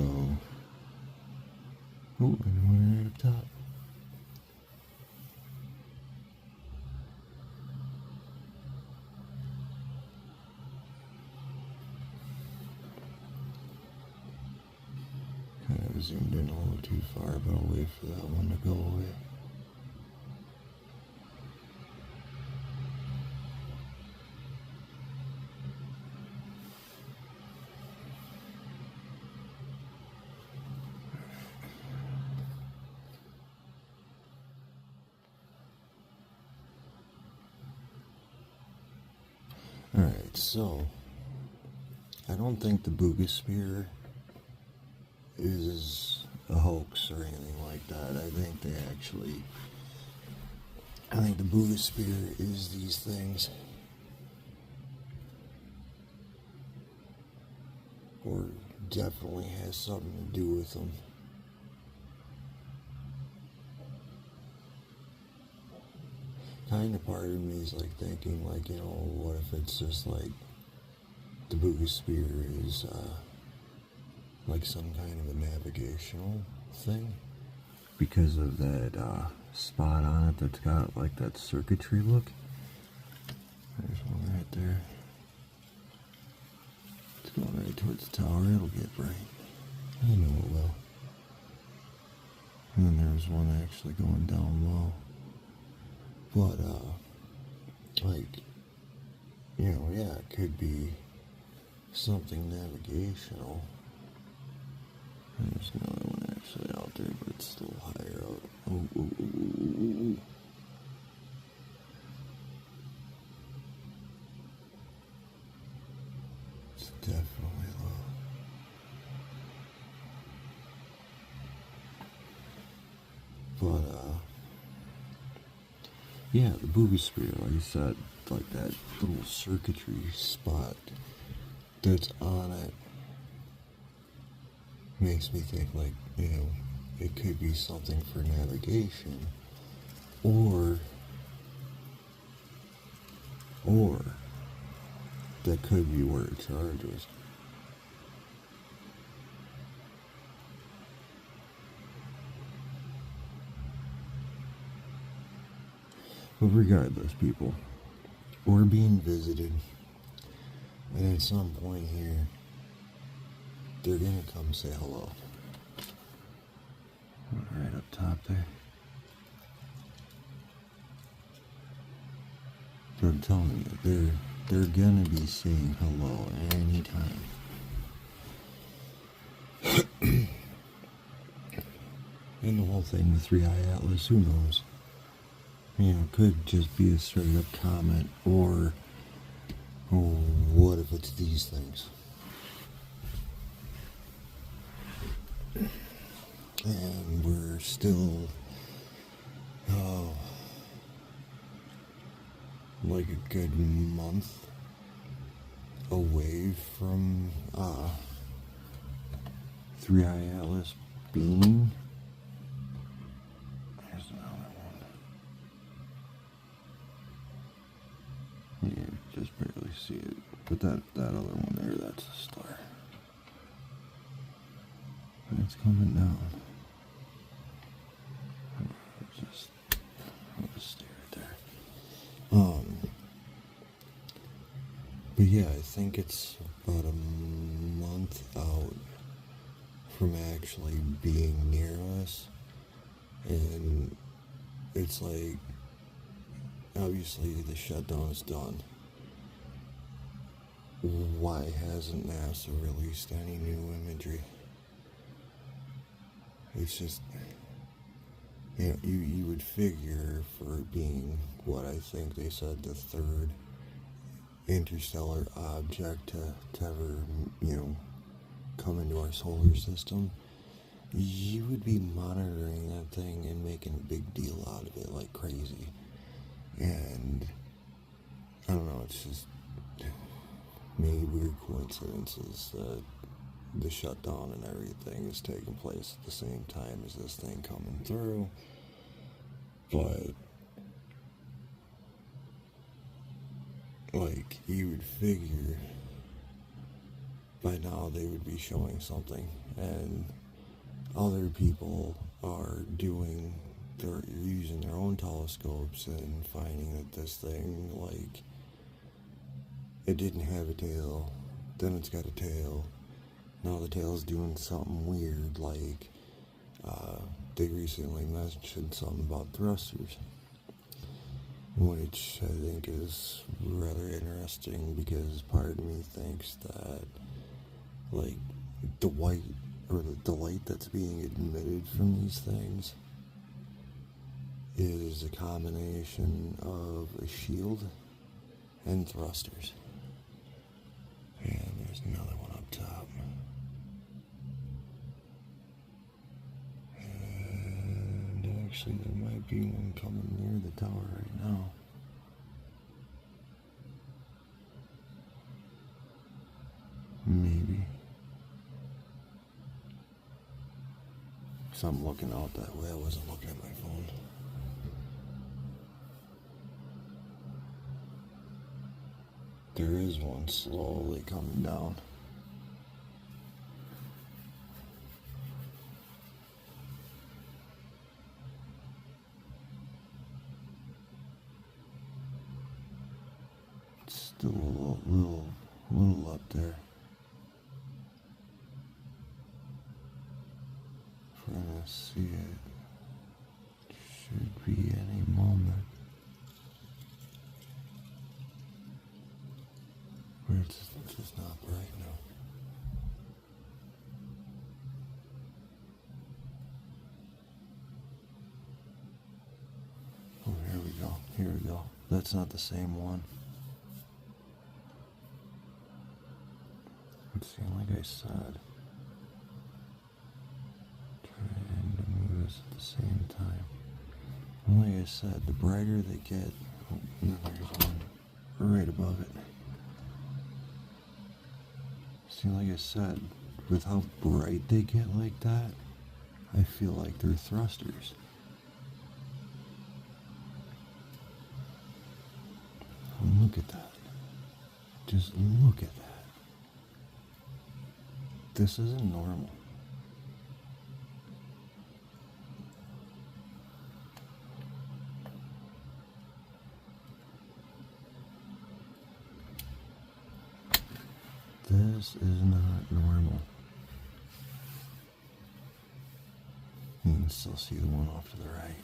oh, and one right up top. Kind of zoomed in a little too far, but I'll wait for that one to go away. Alright, so I don't think the Boogosphere is a hoax or anything like that. I think the Boogosphere is these things. Or definitely has something to do with them. Kind of part of me is like thinking, like, you know, what if it's just like the Boogosphere is like some kind of a navigational thing because of that spot on it that's got like that circuitry look. There's one right there. It's going right towards the tower. It'll get bright. I know it will. And then there's one actually going down low. But, like, you know, yeah, it could be something navigational. And there's another one actually out there, but it's a little higher up. Oh. It's definitely low. But, yeah, the Boogosphere, like I said, like that little circuitry spot that's on it makes me think, like, you know, it could be something for navigation, or that could be where it charges. But regardless, people, we're being visited, and at some point here, they're gonna come say hello. Right up top there. But I'm telling you, they're gonna be saying hello anytime. And the whole thing, the 3-Eye Atlas, who knows? You know, could just be a straight up comment, or what if it's these things? And we're still, like a good month away from 3-eye atlas beaming. There's another one. Yeah, just barely see it. But that other one there, that's a star. And it's coming down. I'll just stay right there. But yeah, I think it's about a month out from actually being near us. And it's like, obviously the shutdown is done. Why hasn't NASA released any new imagery? It's just, you would figure for it being what I think they said the third interstellar object to ever, come into our solar system, you would be monitoring that thing and making a big deal out of it like crazy. And I don't know, it's just maybe weird coincidences that the shutdown and everything is taking place at the same time as this thing coming through. But like, you would figure by now they would be showing something, and other people are they're using their own telescopes and finding that this thing, like, it didn't have a tail, then it's got a tail, now the tail's doing something weird, like, they recently mentioned something about thrusters, which I think is rather interesting because part of me thinks that, like, the light that's being emitted from these things is a combination of a shield and thrusters. And there's another one up top. And actually there might be one coming near the tower right now. Maybe. So I'm looking out that way. I wasn't looking at my phone. There is one slowly coming down. It's still a little up there. If we're gonna see it, should be any moment. Where it's just not bright now. Oh, here we go. Here we go. That's not the same one. See, like I said, trying to move this at the same time. And like I said, the brighter they get, there's one right above it. See, like I said, with how bright they get like that, I feel like they're thrusters. Look at that. Just look at that. This isn't normal. This is not normal. You can still see the one off to the right.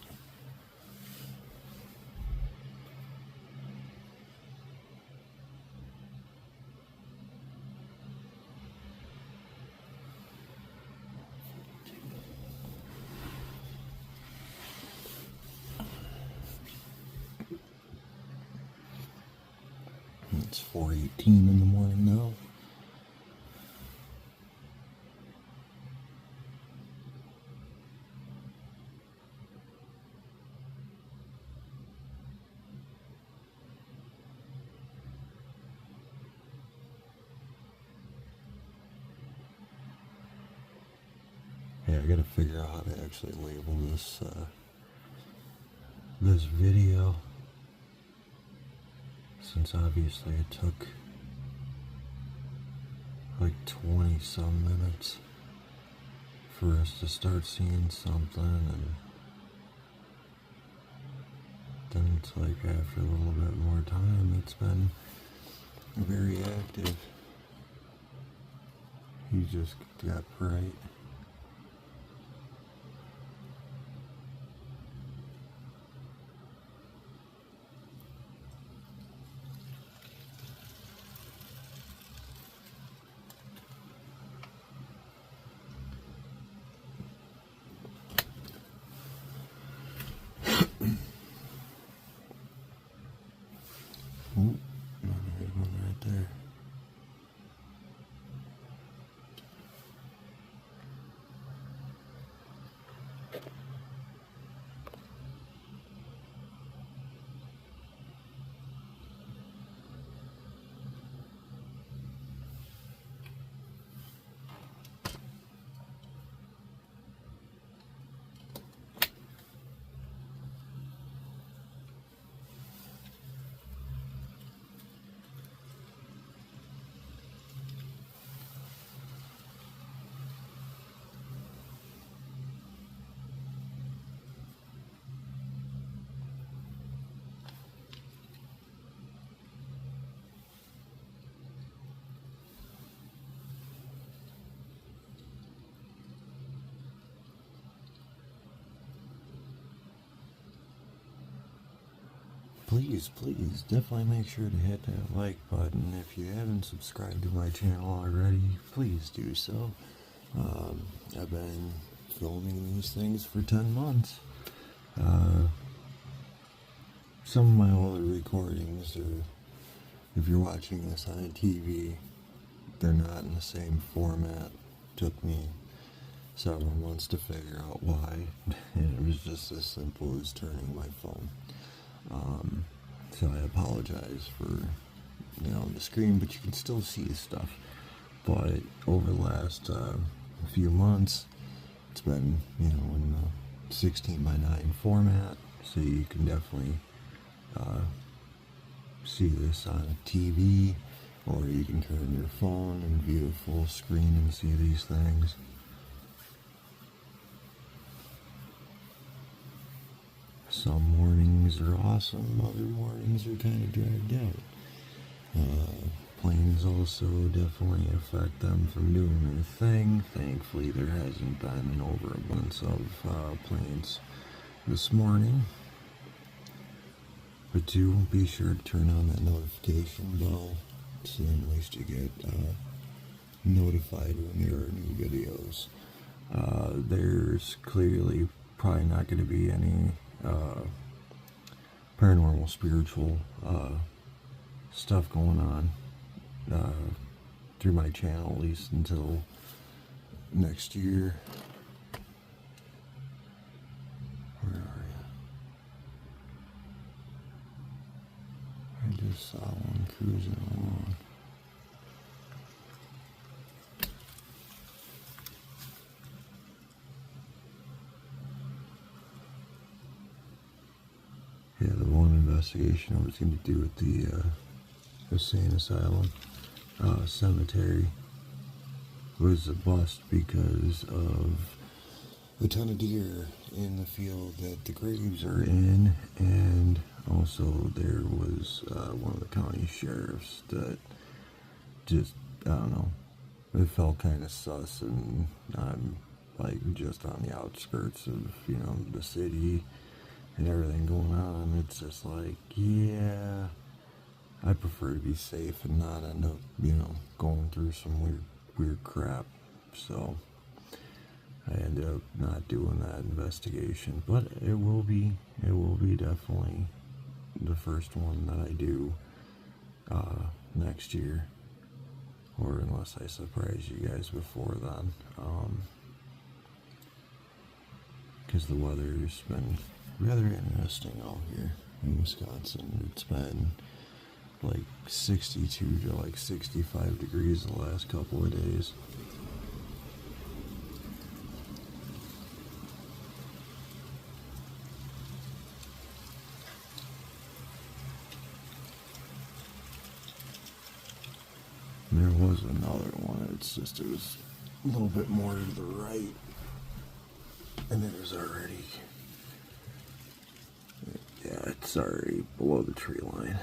It's 4:18 in the morning now. yeah, I gotta figure out how to actually label this, this video, since obviously it took like 20 some minutes for us to start seeing something, and then it's like after a little bit more time it's been very active. He just got bright. Ooh, another one right there. Please, definitely make sure to hit that like button. If you haven't subscribed to my channel already, please do so. I've been filming these things for 10 months. Some of my older recordings, or if you're watching this on a TV, they're not in the same format. Took me several months to figure out why, and it was just as simple as turning my phone. So I apologize for, the screen, but you can still see stuff. But over the last few months, it's been, in the 16 by 9 format, so you can definitely see this on a TV, or you can turn your phone and view a full screen and see these things. Some mornings are awesome, other mornings are kind of dragged out. Planes also definitely affect them from doing their thing. Thankfully, there hasn't been an overabundance of planes this morning. But do be sure to turn on that notification bell, so then at least you get notified when there are new videos. There's clearly probably not going to be any paranormal, spiritual stuff going on through my channel, at least until next year. Where are you? I just saw one cruising along. Yeah, the one investigation I was going to do with the insane asylum cemetery was a bust because of a ton of deer in the field that the graves are in, and also there was one of the county sheriffs that just, I don't know, it felt kind of sus, and I'm like just on the outskirts of, the city and everything going on. It's just like, yeah, I prefer to be safe and not end up, going through some weird crap. So I ended up not doing that investigation, but it will be definitely the first one that I do next year, or unless I surprise you guys before then, because the weather's been rather interesting out here in Wisconsin. It's been like 62 to like 65 degrees the last couple of days. There was another one. It was a little bit more to the right. And it was already... Yeah, it's already below the tree line.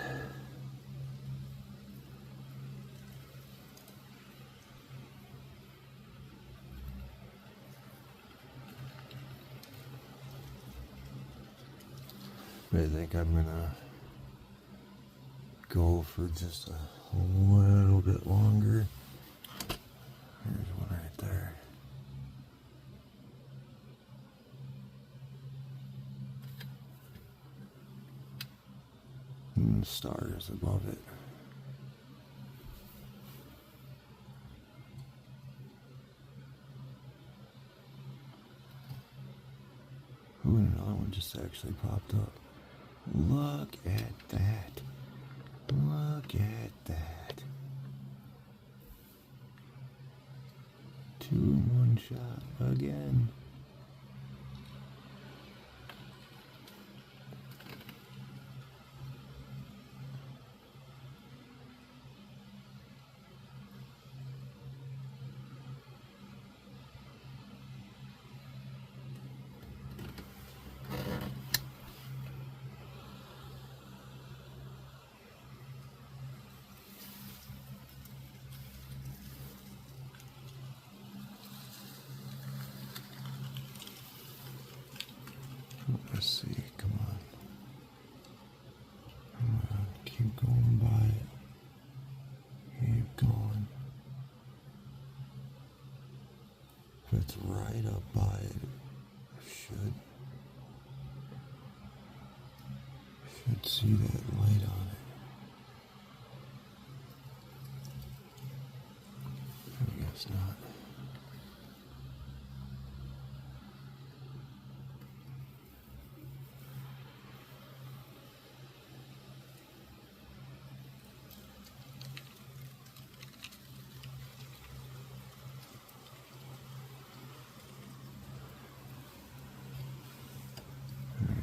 I think I'm gonna go for just a little bit longer. There's one right there. And the stars above it. Ooh, another one just actually popped up. Look at that. Look at that. 2 in 1 shot again. Let's see, come on. Come on, keep going by it. Keep going. If it's right up by it, should see that light on it. I guess not.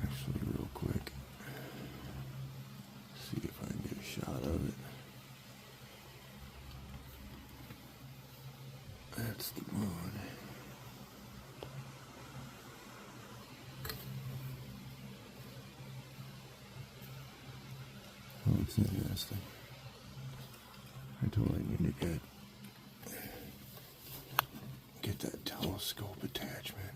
Actually, real quick, see if I can get a shot of it. That's the moon. Oh, it's interesting. I totally need to get that telescope attachment.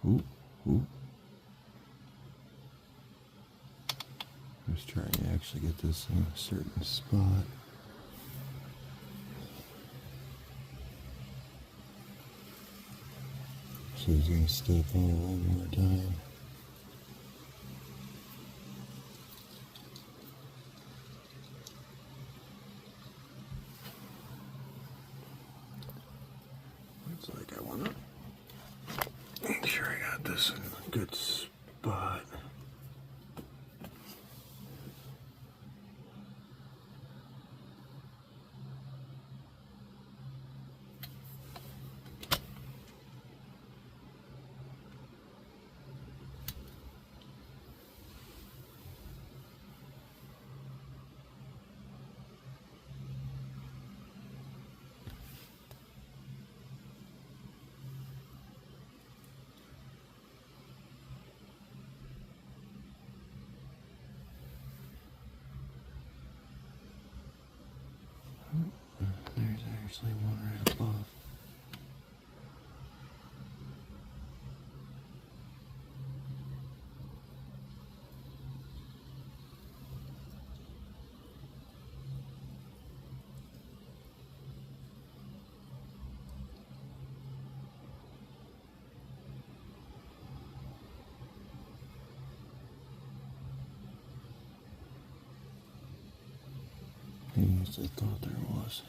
Ooh, ooh. Just trying to actually get this in a certain spot. So he's going to step on it one more time. Looks like I want to make sure I got this in a good spot. There's actually one right above. least I thought there was.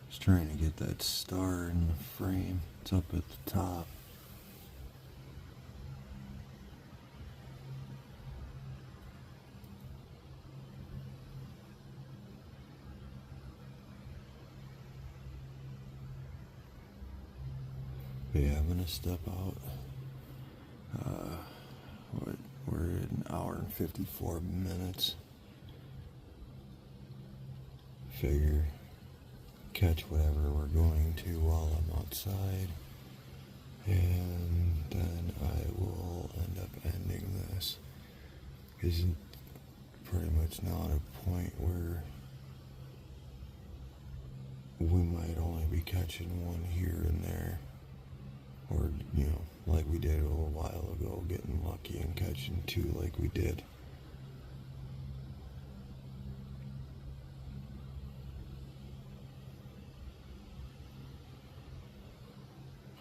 Just trying to get that star in the frame. It's up at the top. But yeah, I'm gonna step out. We're at an hour and 54 minutes. Figure catch whatever we're going to while I'm outside, and then I will end up ending this. Because pretty much now at a point where we might only be catching one here and there, or like we did a little while ago, getting lucky and catching two like we did.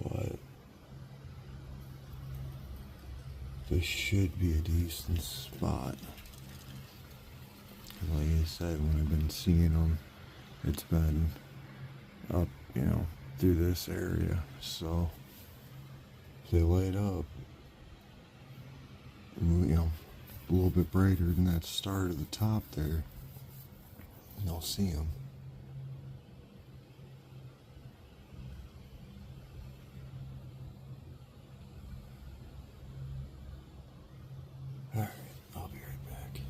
But this should be a decent spot. Like I said, when I've been seeing them, it's been up, through this area. So if they light up, a little bit brighter than that star at the top there, you'll see them. Alright, I'll be right back.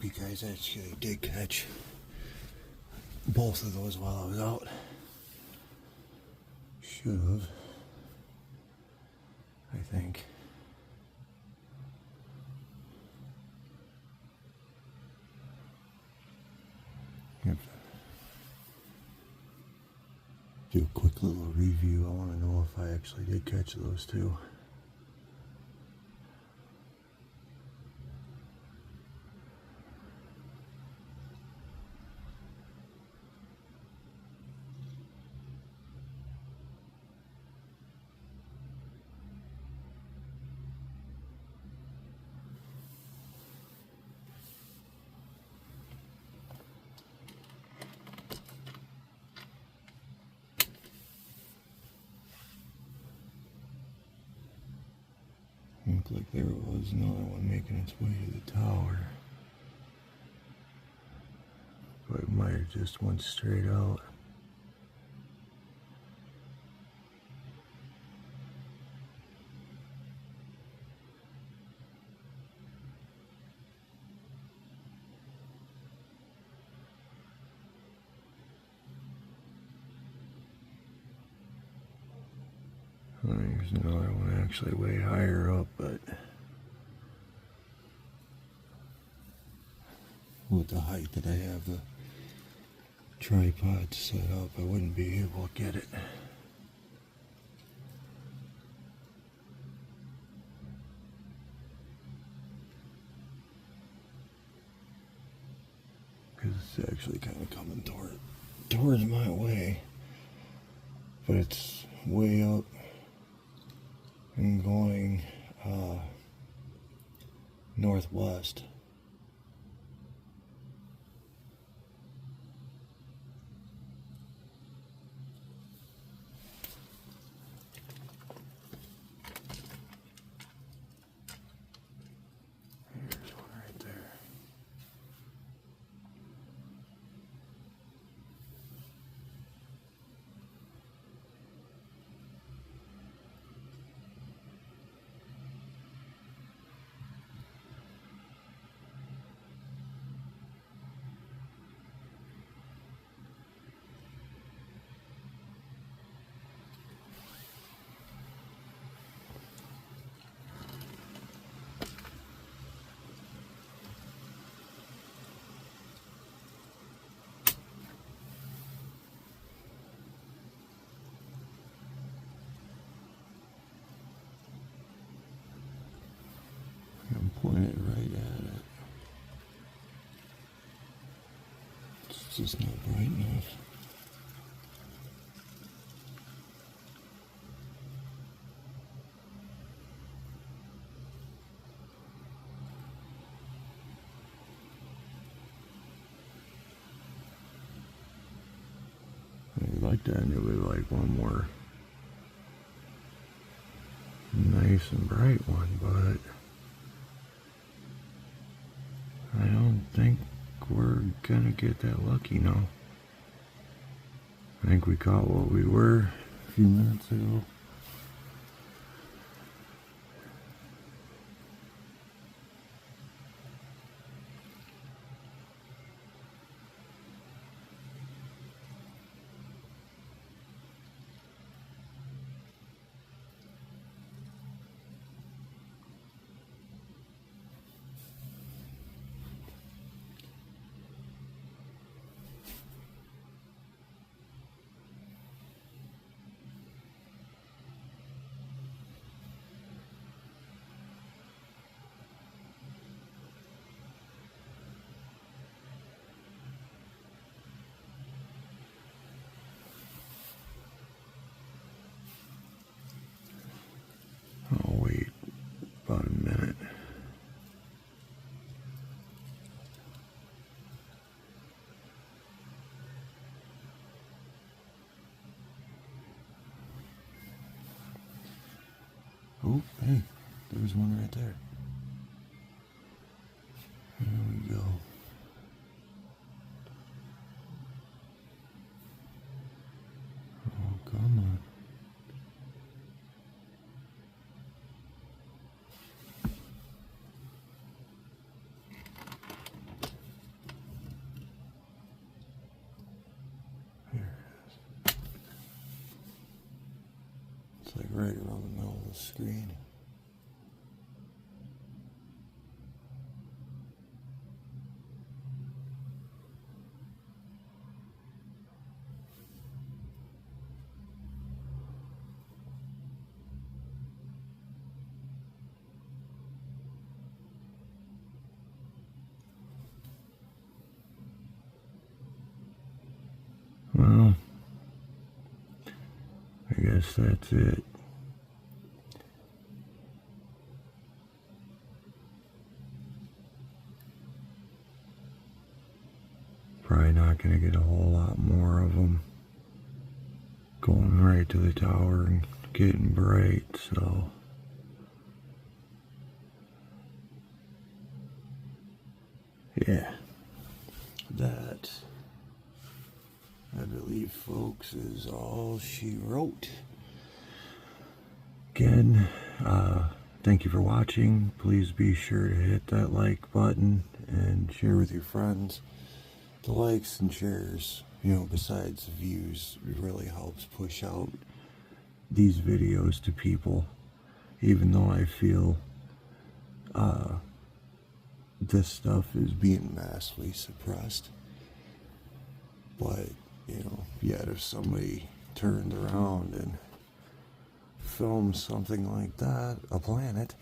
because I actually did catch both of those while I was out. Should have, I think. Yep. Do a quick little review. I want to know if I actually did catch those two. Looked like there was another one making its way to the tower. But it might have just went straight out. There's another one actually way higher up, but with the height that I have the tripod set up, I wouldn't be able to get it. Because it's actually kind of coming towards my way, but it's way up and going northwest. Here's one right there. I'm pointing it right at it. It's just not bright enough. I like that, and it would like one more nice and bright one, but I don't think we're gonna get that lucky now. I think we caught what we were a few minutes ago. I'll wait about a minute. Oh, hey, there's one right there. There we go. Oh, come on. right around the middle of the screen. Well, I guess that's it. Probably not going to get a whole lot more of them going right to the tower and getting bright, so yeah, that, I believe, folks, is all she wrote. Again, thank you for watching. Please be sure to hit that like button and share with your friends. The likes and shares, besides the views, it really helps push out these videos to people, even though I feel this stuff is being massively suppressed. But, yet if somebody turned around and filmed something like that, a planet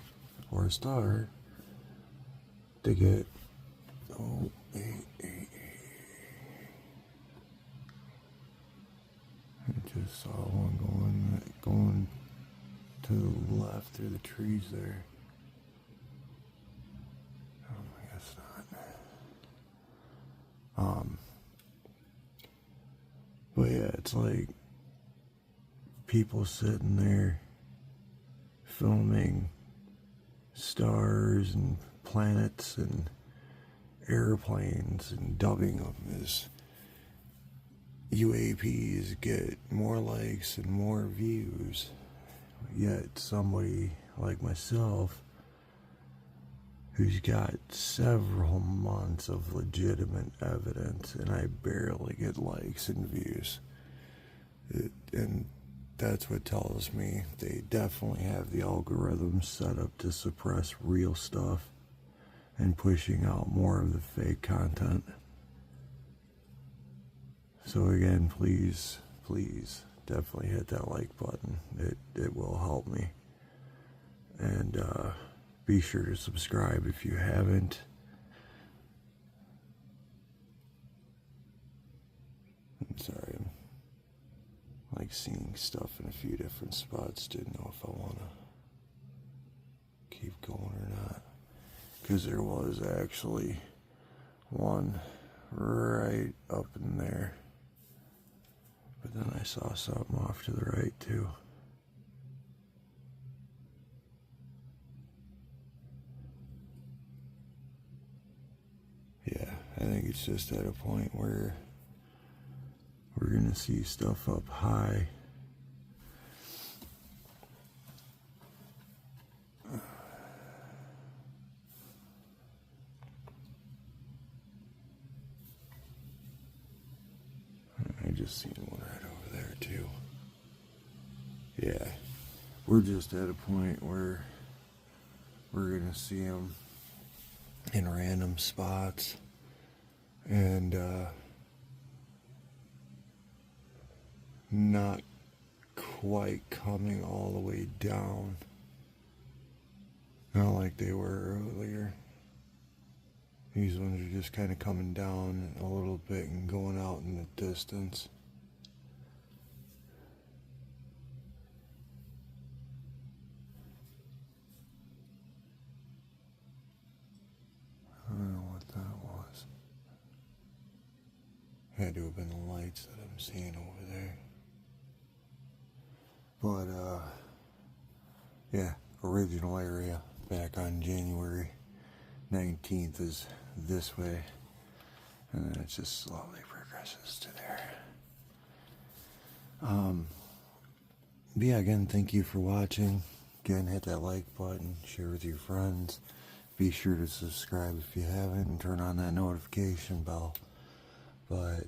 or a star, to get, I just saw one going to the left through the trees there. I guess not. But yeah, it's like people sitting there filming stars and planets and airplanes and dubbing them as UAPs, get more likes and more views. Yet somebody like myself, who's got several months of legitimate evidence, and I barely get likes and views. And that's what tells me they definitely have the algorithms set up to suppress real stuff and pushing out more of the fake content. So again, please definitely hit that like button. It will help me. And be sure to subscribe if you haven't. I'm sorry, I'm like seeing stuff in a few different spots. Didn't know if I want to keep going or not. Because there was actually one right up in there. But then I saw something off to the right too. Yeah, I think it's just at a point where we're gonna see stuff up high. I just seen one right over there too. Yeah, we're just at a point where we're gonna see them in random spots, and not quite coming all the way down, not like they were earlier. These ones are just kind of coming down a little bit and going out in the distance. I don't know what that was. Had to have been the lights that I'm seeing over there. But, yeah, original area back on January 19th is this way. And then it just slowly progresses to there. But yeah, again, thank you for watching. Again, hit that like button, share with your friends. Be sure to subscribe if you haven't and turn on that notification bell. But,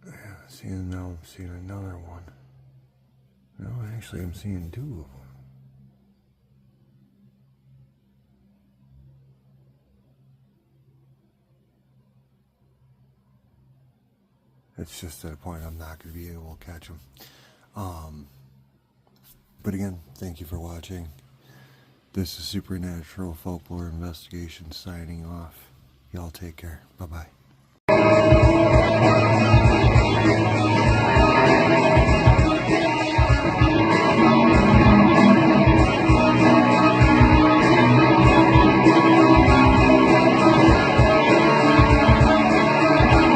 yeah, now I'm seeing another one. No, actually, I'm seeing two of them. It's just at a point I'm not going to be able to catch them. But again, thank you for watching. This is Supernatural Folklore Investigation signing off. Y'all take care. Bye-bye.